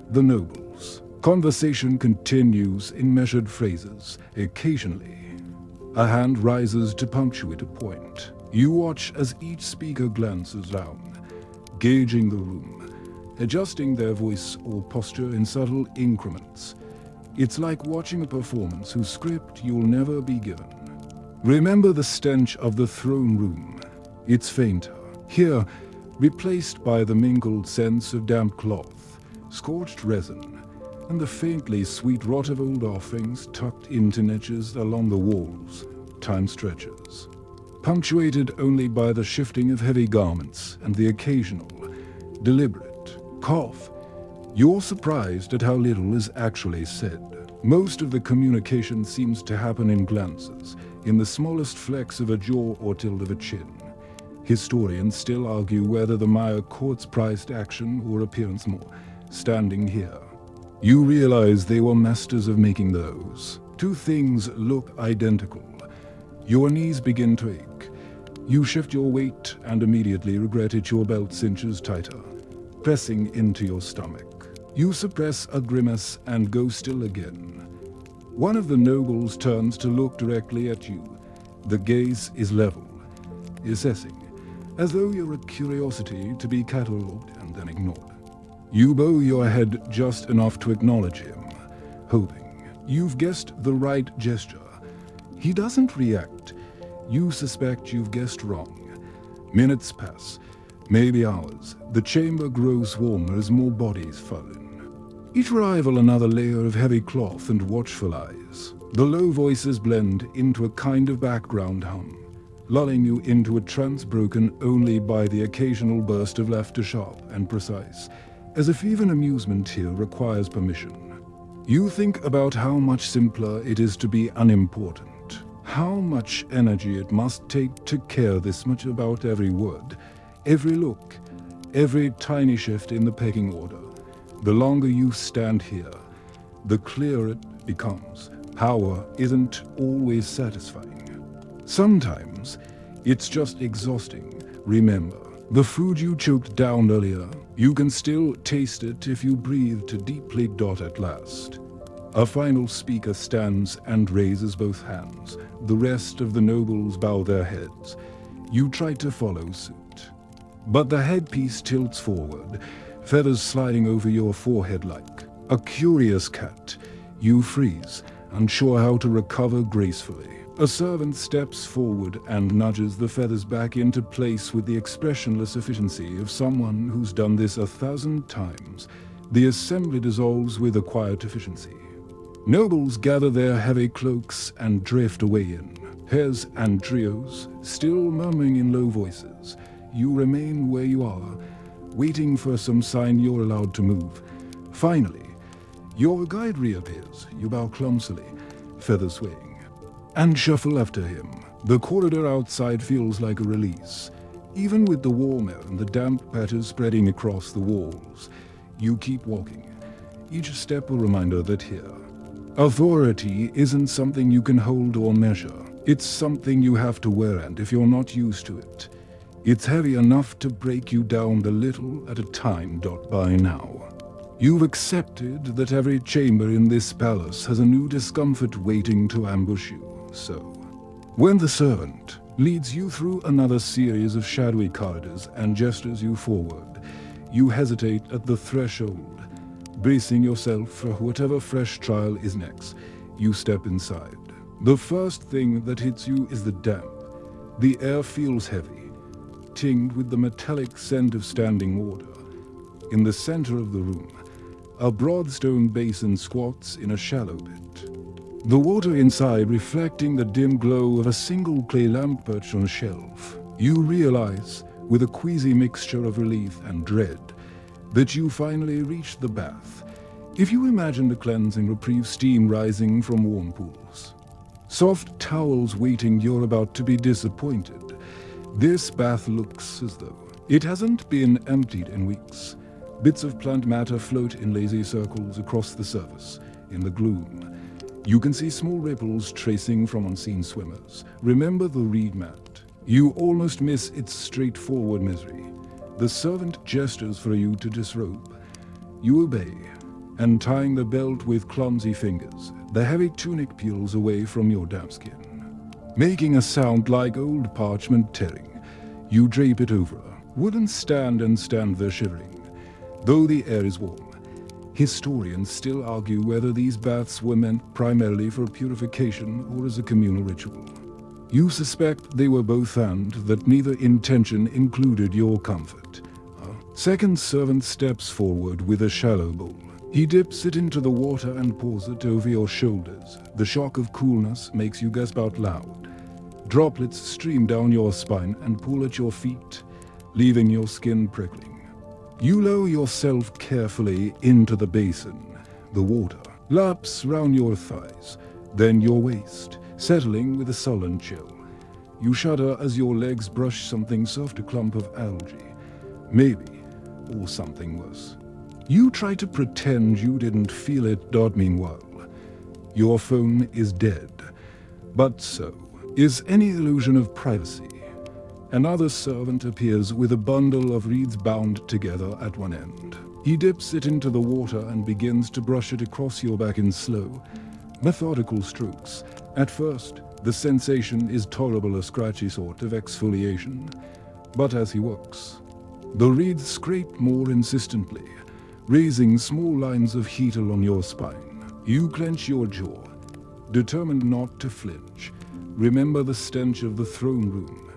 The nobles. Conversation continues in measured phrases. Occasionally, a hand rises to punctuate a point. You watch as each speaker glances down, gauging the room, adjusting their voice or posture in subtle increments. It's like watching a performance whose script you'll never be given. Remember the stench of the throne room. It's fainter, here replaced by the mingled scents of damp cloth, scorched resin, and the faintly sweet rot of old offerings tucked into niches along the walls. Time stretches, punctuated only by the shifting of heavy garments and the occasional, deliberate cough. You're surprised at how little is actually said. Most of the communication seems to happen in glances, in the smallest flex of a jaw or tilt of a chin. Historians still argue whether the mire courts prized action or appearance more. standing here. You realize they were masters of making those. Two things look identical. Your knees begin to ache. You shift your weight and immediately regret it. Your belt cinches tighter, pressing into your stomach. You suppress a grimace and go still again. One of the nobles turns to look directly at you. The gaze is level, assessing, as though you're a curiosity to be catalogued and then ignored. You bow your head just enough to acknowledge him, hoping you've guessed the right gesture. He doesn't react. You suspect you've guessed wrong. Minutes pass, maybe hours. The chamber grows warmer as more bodies fall in. Each arrival another layer of heavy cloth and watchful eyes. The low voices blend into a kind of background hum, lulling you into a trance broken only by the occasional burst of laughter, sharp and precise, as if even amusement here requires permission. You think about how much simpler it is to be unimportant, how much energy it must take to care this much about every word, every look, every tiny shift in the pecking order. The longer you stand here, the clearer it becomes. Power isn't always satisfying. Sometimes it's just exhausting. Remember, the food you choked down earlier, you can still taste it if you breathe too deeply. At last, a final speaker stands and raises both hands. The rest of the nobles bow their heads. You try to follow suit, but the headpiece tilts forward, feathers sliding over your forehead like a curious cat. You freeze, unsure how to recover gracefully. A servant steps forward and nudges the feathers back into place with the expressionless efficiency of someone who's done this 1,000 times. The assembly dissolves with a quiet efficiency. Nobles gather their heavy cloaks and drift away in pairs and trios, still murmuring in low voices. You remain where you are, waiting for some sign you're allowed to move. Finally, your guide reappears. You bow clumsily, feathers swaying, and shuffle after him. The corridor outside feels like a release. Even with the warm air and the damp patches spreading across the walls, you keep walking, each step a reminder that here, authority isn't something you can hold or measure. It's something you have to wear, and if you're not used to it, it's heavy enough to break you down a little at a time. By now, you've accepted that every chamber in this palace has a new discomfort waiting to ambush you. So, when the servant leads you through another series of shadowy corridors and gestures you forward, you hesitate at the threshold, bracing yourself for whatever fresh trial is next. You step inside. The first thing that hits you is the damp. The air feels heavy, tinged with the metallic scent of standing water. In the center of the room, a broad stone basin squats in a shallow pit, the water inside reflecting the dim glow of a single clay lamp perched on a shelf. You realize, with a queasy mixture of relief and dread, that you finally reached the bath. If you imagine the cleansing reprieve, steam rising from warm pools, soft towels waiting, you're about to be disappointed. This bath looks as though it hasn't been emptied in weeks. Bits of plant matter float in lazy circles across the surface. In the gloom, you can see small ripples tracing from unseen swimmers. Remember the reed mat. You almost miss its straightforward misery. The servant gestures for you to disrobe. You obey, and tying the belt with clumsy fingers, the heavy tunic peels away from your damp skin, making a sound like old parchment tearing. You drape it over a wooden stand and stand there shivering. Though the air is warm, historians still argue whether these baths were meant primarily for purification or as a communal ritual. You suspect they were both and that neither intention included your comfort. A second servant steps forward with a shallow bowl. He dips it into the water and pours it over your shoulders. The shock of coolness makes you gasp out loud. Droplets stream down your spine and pool at your feet, leaving your skin prickling. You lower yourself carefully into the basin. The water laps round your thighs, then your waist, settling with a sullen chill. You shudder as your legs brush something soft, a clump of algae. Maybe, or something worse. You try to pretend you didn't feel it. Meanwhile, your phone is dead. But so is any illusion of privacy. Another servant appears with a bundle of reeds bound together at one end. He dips it into the water and begins to brush it across your back in slow, methodical strokes. At first, the sensation is tolerable, a scratchy sort of exfoliation. But as he works, the reeds scrape more insistently, raising small lines of heat along your spine. You clench your jaw, determined not to flinch. Remember the stench of the throne room.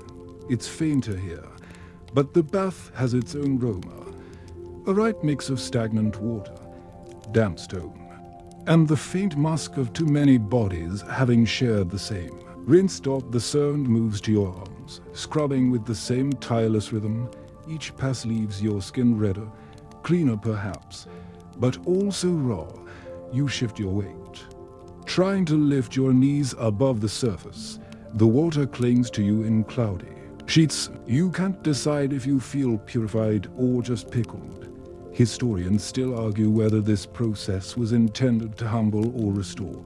It's fainter here, but the bath has its own aroma. A right mix of stagnant water, damp stone, and the faint musk of too many bodies having shared the same. Rinsed, the servant moves to your arms, scrubbing with the same tireless rhythm. Each pass leaves your skin redder, cleaner perhaps, but also raw. You shift your weight, trying to lift your knees above the surface. The water clings to you in cloudy sheets. You can't decide if you feel purified or just pickled. Historians still argue whether this process was intended to humble or restore.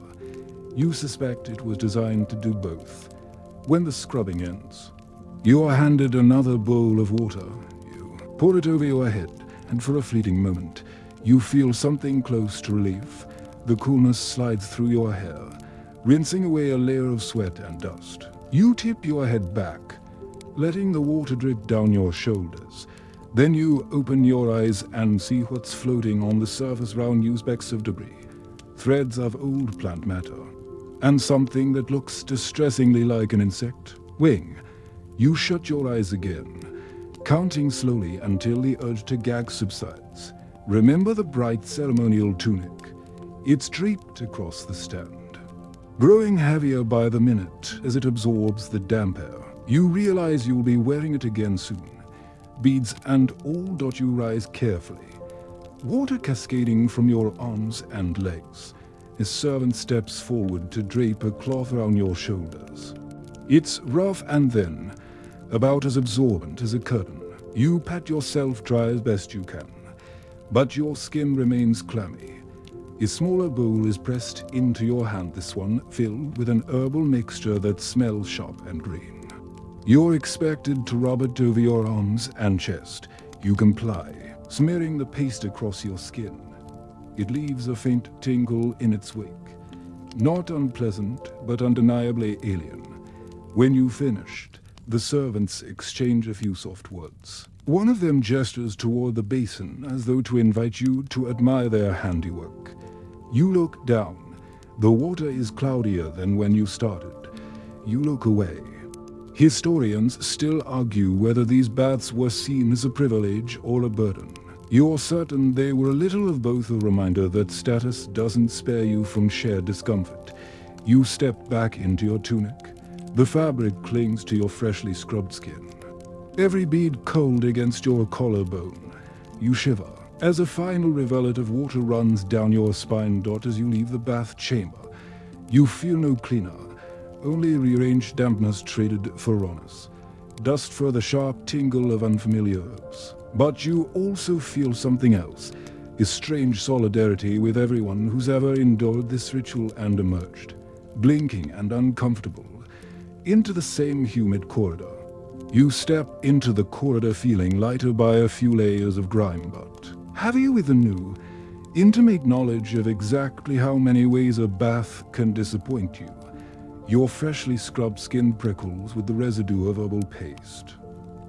You suspect it was designed to do both. When the scrubbing ends, you are handed another bowl of water. You pour it over your head, and for a fleeting moment, you feel something close to relief. The coolness slides through your hair, rinsing away a layer of sweat and dust. You tip your head back, letting the water drip down your shoulders. Then you open your eyes and see what's floating on the surface around you: specks of debris, threads of old plant matter, and something that looks distressingly like an insect wing. You shut your eyes again, counting slowly until the urge to gag subsides. Remember the bright ceremonial tunic. It's draped across the stand, growing heavier by the minute as it absorbs the damp air. You realize you'll be wearing it again soon. Beads and all. You rise carefully, water cascading from your arms and legs. A servant steps forward to drape a cloth around your shoulders. It's rough and then about as absorbent as a curtain. You pat yourself dry as best you can, but your skin remains clammy. A smaller bowl is pressed into your hand, this one filled with an herbal mixture that smells sharp and green. You're expected to rub it over your arms and chest. You comply, smearing the paste across your skin. It leaves a faint tingle in its wake. Not unpleasant, but undeniably alien. When you've finished, the servants exchange a few soft words. One of them gestures toward the basin as though to invite you to admire their handiwork. You look down. The water is cloudier than when you started. You look away. Historians still argue whether these baths were seen as a privilege or a burden. You're certain they were a little of both, a reminder that status doesn't spare you from shared discomfort. You step back into your tunic. The fabric clings to your freshly scrubbed skin, every bead cold against your collarbone. You shiver as a final rivulet of water runs down your spine. As you leave the bath chamber, you feel no cleaner, only rearranged dampness traded for rawness, dust for the sharp tingle of unfamiliar herbs. But you also feel something else, a strange solidarity with everyone who's ever endured this ritual and emerged, blinking and uncomfortable, into the same humid corridor. You step into the corridor feeling lighter by a few layers of grime, but heavier with a new, intimate knowledge of exactly how many ways a bath can disappoint you. Your freshly scrubbed skin prickles with the residue of herbal paste.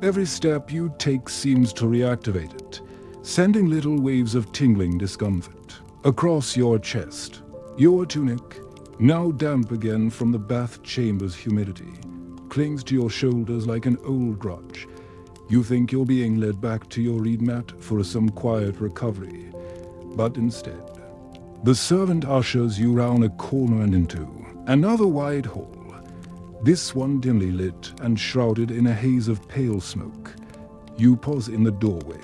Every step you take seems to reactivate it, sending little waves of tingling discomfort across your chest. Your tunic, now damp again from the bath chamber's humidity, clings to your shoulders like an old grudge. You think you're being led back to your reed mat for some quiet recovery, but instead, the servant ushers you round a corner and into another wide hall, this one dimly lit and shrouded in a haze of pale smoke. You pause in the doorway,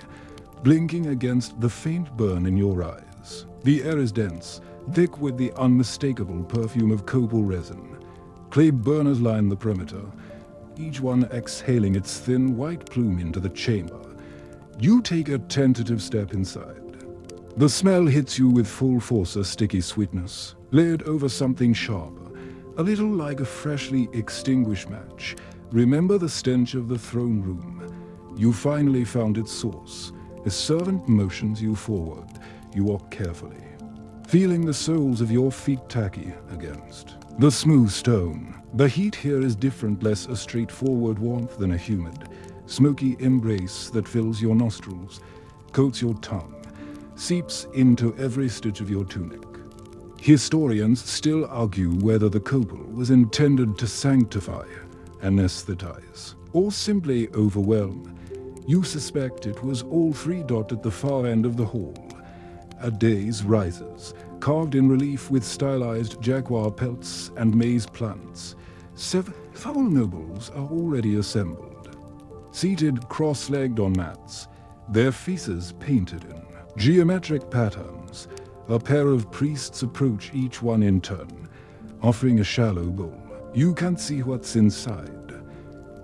blinking against the faint burn in your eyes. The air is dense, thick with the unmistakable perfume of copal resin. Clay burners line the perimeter, each one exhaling its thin white plume into the chamber. You take a tentative step inside, The smell hits you with full force, a sticky sweetness, layered over something sharper, a little like a freshly extinguished match. Remember the stench of the throne room. You finally found its source. A servant motions you forward. You walk carefully, feeling the soles of your feet tacky against the smooth stone. The heat here is different, less a straightforward warmth than a humid, smoky embrace that fills your nostrils, coats your tongue, seeps into every stitch of your tunic. Historians still argue whether the copal was intended to sanctify, anesthetize, or simply overwhelm. You suspect it was all three. At the far end of the hall, a dais rises, carved in relief with stylized jaguar pelts and maize plants. Several nobles are already assembled, seated cross-legged on mats, their faces painted in geometric patterns. A pair of priests approach, each one in turn, offering a shallow bowl. You can't see what's inside,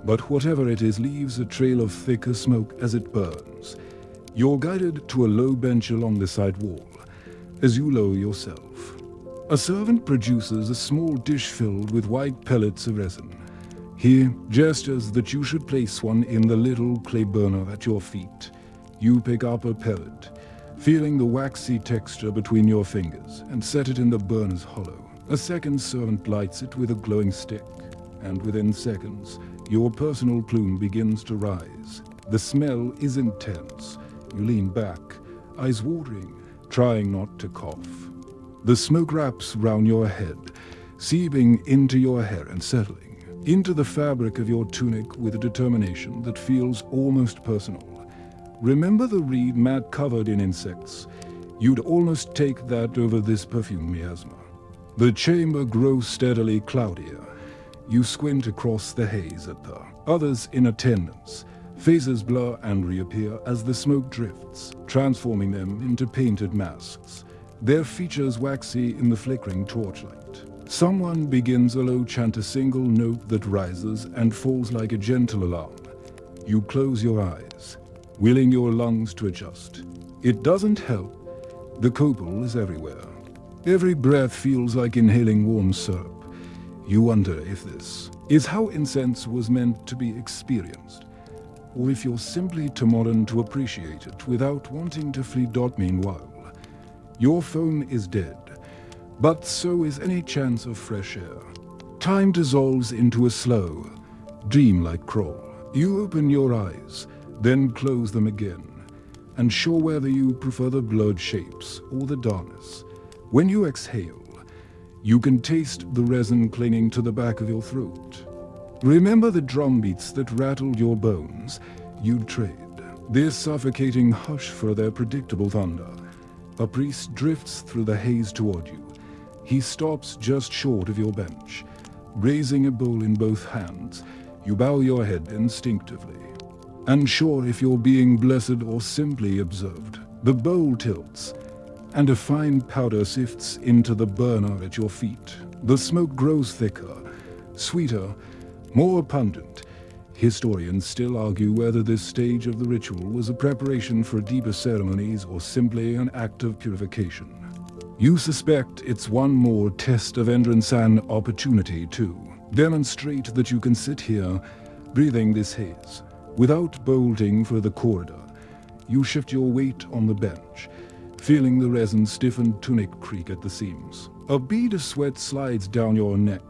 but whatever it is leaves a trail of thicker smoke as it burns. You're guided to a low bench along the side wall. As you lower yourself, a servant produces a small dish filled with white pellets of resin. He gestures that you should place one in the little clay burner at your feet. You pick up a pellet, feeling the waxy texture between your fingers, and set it in the burner's hollow. A second servant lights it with a glowing stick, and within seconds, your personal plume begins to rise. The smell is intense. You lean back, eyes watering, trying not to cough. The smoke wraps round your head, seeping into your hair and settling into the fabric of your tunic with a determination that feels almost personal. Remember the reed mat covered in insects? You'd almost take that over this perfume miasma. The chamber grows steadily cloudier. You squint across the haze at the others in attendance. Faces blur and reappear as the smoke drifts, transforming them into painted masks, their features waxy in the flickering torchlight. Someone begins a low chant, a single note that rises and falls like a gentle alarm. You close your eyes, willing your lungs to adjust. It doesn't help. The copal is everywhere. Every breath feels like inhaling warm syrup. You wonder if this is how incense was meant to be experienced, or if you're simply too modern to appreciate it without wanting to flee. Meanwhile, your phone is dead, but so is any chance of fresh air. Time dissolves into a slow, dreamlike crawl. You open your eyes, then close them again, unsure whether you prefer the blurred shapes or the darkness. When you exhale, you can taste the resin clinging to the back of your throat. Remember the drum beats that rattled your bones? You'd trade this suffocating hush for their predictable thunder. A priest drifts through the haze toward you. He stops just short of your bench, raising a bowl in both hands. You bow your head instinctively, unsure if you're being blessed or simply observed. The bowl tilts, and a fine powder sifts into the burner at your feet. The smoke grows thicker, sweeter, more pungent. Historians still argue whether this stage of the ritual was a preparation for deeper ceremonies or simply an act of purification. You suspect it's one more test of endurance, an opportunity to demonstrate that you can sit here, breathing this haze, without bolting for the corridor. You shift your weight on the bench, feeling the resin-stiffened tunic creak at the seams. A bead of sweat slides down your neck,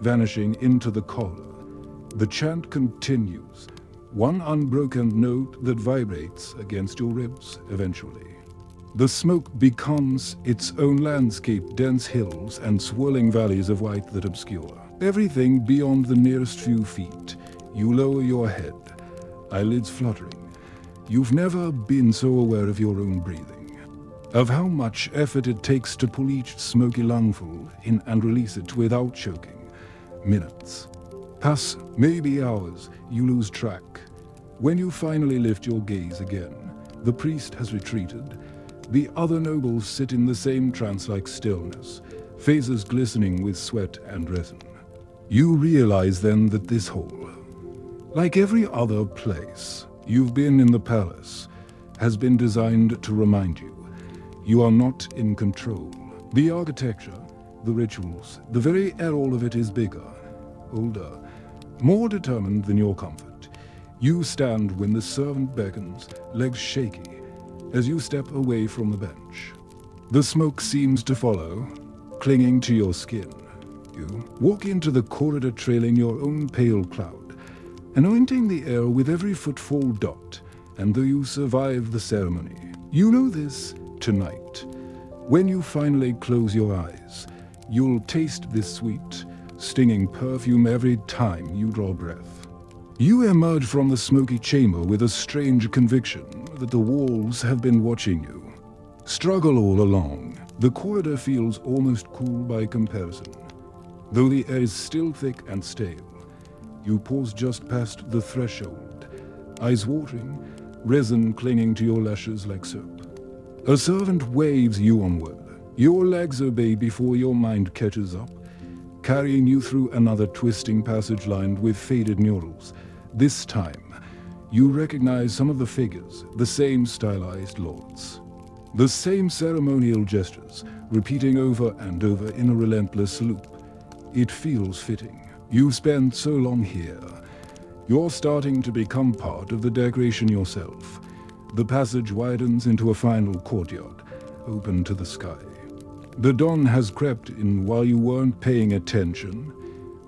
vanishing into the collar. The chant continues, one unbroken note that vibrates against your ribs eventually. The smoke becomes its own landscape, dense hills and swirling valleys of white that obscure everything beyond the nearest few feet. You lower your head, eyelids fluttering. You've never been so aware of your own breathing, of how much effort it takes to pull each smoky lungful in and release it without choking. Minutes pass, maybe hours. You lose track. When you finally lift your gaze again, the priest has retreated. The other nobles sit in the same trance-like stillness, faces glistening with sweat and resin. You realize then that this hall, like every other place you've been in the palace, has been designed to remind you You are not in control. The architecture, the rituals, the very air, all of it is bigger, older, more determined than your comfort. You stand when the servant beckons, legs shaky, as you step away from the bench. The smoke seems to follow, clinging to your skin. You walk into the corridor trailing your own pale cloud, anointing the air with every footfall dot, and though you survive the ceremony, you know this tonight. When you finally close your eyes, you'll taste this sweet, stinging perfume every time you draw breath. You emerge from the smoky chamber with a strange conviction that the walls have been watching you. Struggle all along, the corridor feels almost cool by comparison. Though the air is still thick and stale, you pause just past the threshold, eyes watering, resin clinging to your lashes like soap. A servant waves you onward. Your legs obey before your mind catches up, carrying you through another twisting passage lined with faded murals. This time, you recognize some of the figures, the same stylized lords. The same ceremonial gestures, repeating over and over in a relentless loop. It feels fitting. You spent so long here. You're starting to become part of the decoration yourself. The passage widens into a final courtyard, open to the sky. The dawn has crept in while you weren't paying attention.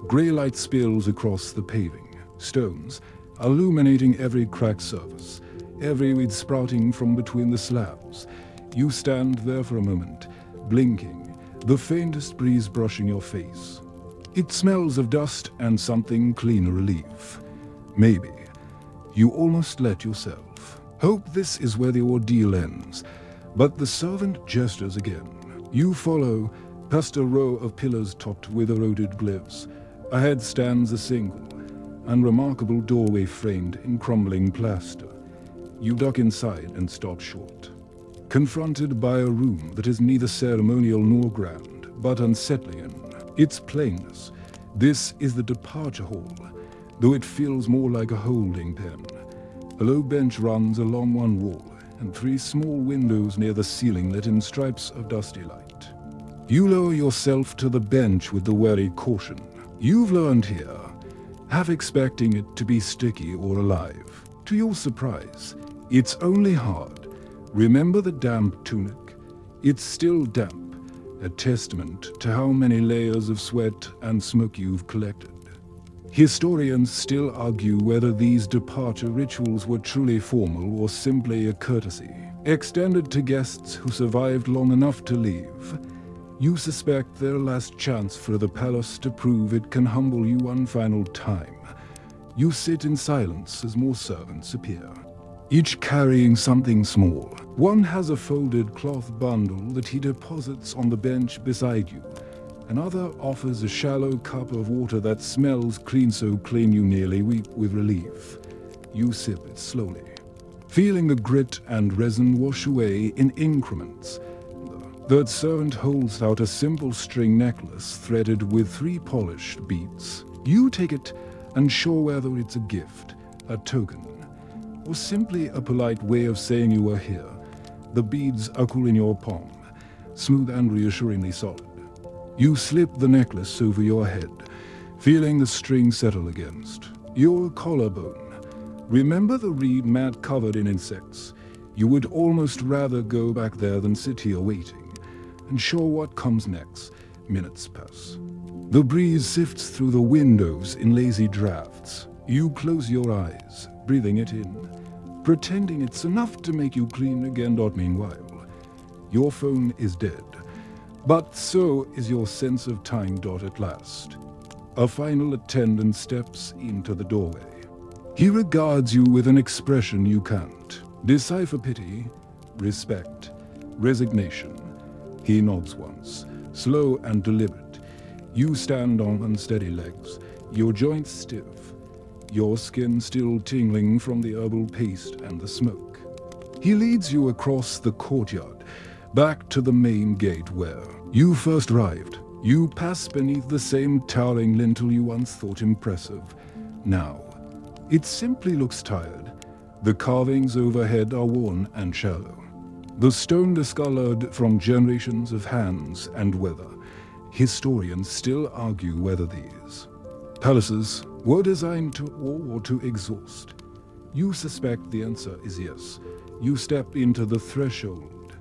Grey light spills across the paving, stones illuminating every cracked surface, every weed sprouting from between the slabs. You stand there for a moment, blinking, the faintest breeze brushing your face. It smells of dust and something cleaner relief. Maybe you almost let yourself. Hope this is where the ordeal ends, but the servant gestures again. You follow, past a row of pillars topped with eroded glyphs. Ahead stands a single, unremarkable doorway framed in crumbling plaster. You duck inside and stop short, confronted by a room that is neither ceremonial nor grand, but unsettling in its plainness. This is the departure hall, though it feels more like a holding pen. A low bench runs along one wall, and 3 small windows near the ceiling let in stripes of dusty light. You lower yourself to the bench with the wary caution you've learned here, half expecting it to be sticky or alive. To your surprise, it's only hard. Remember the damp tunic? It's still damp, a testament to how many layers of sweat and smoke you've collected. Historians still argue whether these departure rituals were truly formal or simply a courtesy, extended to guests who survived long enough to leave. You suspect their last chance for the palace to prove it can humble you one final time. You sit in silence as more servants appear, each carrying something small. One has a folded cloth bundle that he deposits on the bench beside you. Another offers a shallow cup of water that smells clean, so clean you nearly weep with relief. You sip it slowly, feeling the grit and resin wash away in increments. The third servant holds out a simple string necklace threaded with 3 polished beads. You take it, unsure whether it's a gift, a token, or simply a polite way of saying you were here. The beads are cool in your palm, smooth and reassuringly solid. You slip the necklace over your head, feeling the string settle against your collarbone. Remember the reed mat covered in insects? You would almost rather go back there than sit here waiting, unsure what comes next. Minutes pass. The breeze sifts through the windows in lazy drafts. You close your eyes, breathing it in, pretending it's enough to make you clean again. Meanwhile, your phone is dead. But so is your sense of time. At last, a final attendant steps into the doorway. He regards you with an expression you can't decipher: pity, respect, resignation. He nods once, slow and deliberate. You stand on unsteady legs, your joints stiff, your skin still tingling from the herbal paste and the smoke. He leads you across the courtyard, back to the main gate where you first arrived. You pass beneath the same towering lintel you once thought impressive. Now, it simply looks tired. The carvings overhead are worn and shallow. The stone discolored from generations of hands and weather. Historians still argue whether these palaces were designed to awe or to exhaust. You suspect the answer is yes. You step into the threshold,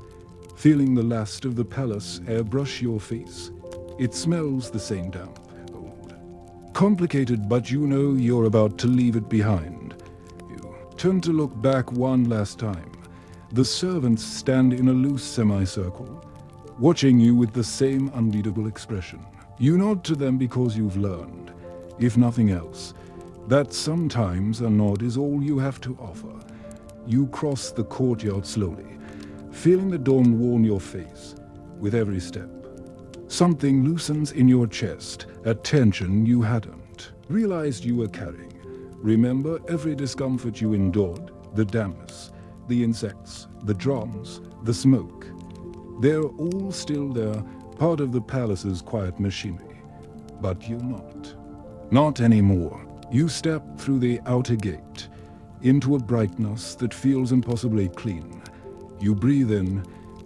feeling the last of the palace airbrush your face. It smells the same damp, old, complicated, but you know you're about to leave it behind. You turn to look back one last time. The servants stand in a loose semicircle, watching you with the same unreadable expression. You nod to them because you've learned, if nothing else, that sometimes a nod is all you have to offer. You cross the courtyard slowly, feeling the dawn warm your face with every step. Something loosens in your chest, a tension you hadn't realized you were carrying. Remember every discomfort you endured, the dampness, the insects, the drums, the smoke. They're all still there, part of the palace's quiet machinery. But you're not. Not anymore. You step through the outer gate, into a brightness that feels impossibly clean. You breathe in,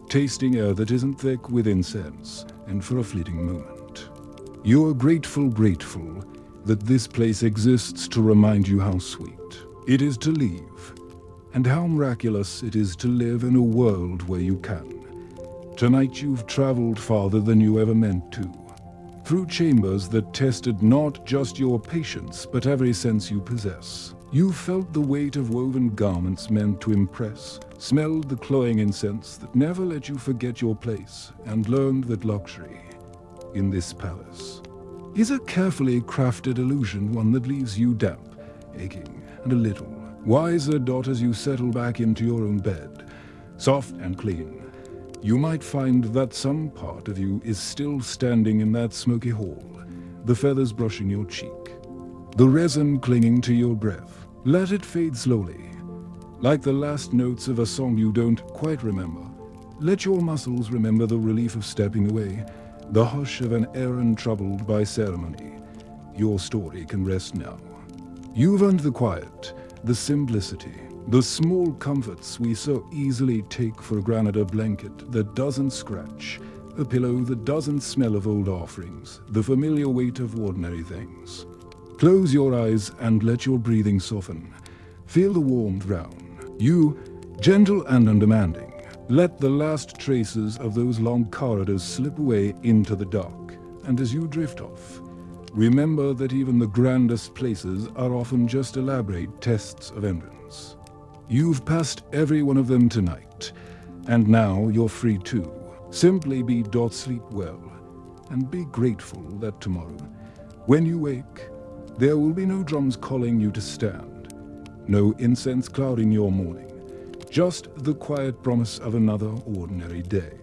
tasting air that isn't thick with incense, and for a fleeting moment, you're grateful that this place exists to remind you how sweet it is to leave, and how miraculous it is to live in a world where you can. Tonight you've traveled farther than you ever meant to, through chambers that tested not just your patience, but every sense you possess. You felt the weight of woven garments meant to impress, smelled the cloying incense that never let you forget your place, and learned that luxury, in this palace, is a carefully crafted illusion, one that leaves you damp, aching, and a little wiser as you settle back into your own bed, soft and clean. You might find that some part of you is still standing in that smoky hall, the feathers brushing your cheek, the resin clinging to your breath. Let it fade slowly, like the last notes of a song you don't quite remember. Let your muscles remember the relief of stepping away, the hush of an errand troubled by ceremony. Your story can rest now. You've earned the quiet, the simplicity, the small comforts we so easily take for granted: a blanket that doesn't scratch, a pillow that doesn't smell of old offerings, the familiar weight of ordinary things. Close your eyes and let your breathing soften. Feel the warmth round you, gentle and undemanding. Let the last traces of those long corridors slip away into the dark, and as you drift off, remember that even the grandest places are often just elaborate tests of entrance. You've passed every one of them tonight, and now you're free to simply be. Sleep well, and be grateful that tomorrow, when you wake, there will be no drums calling you to stand, no incense clouding your morning, just the quiet promise of another ordinary day.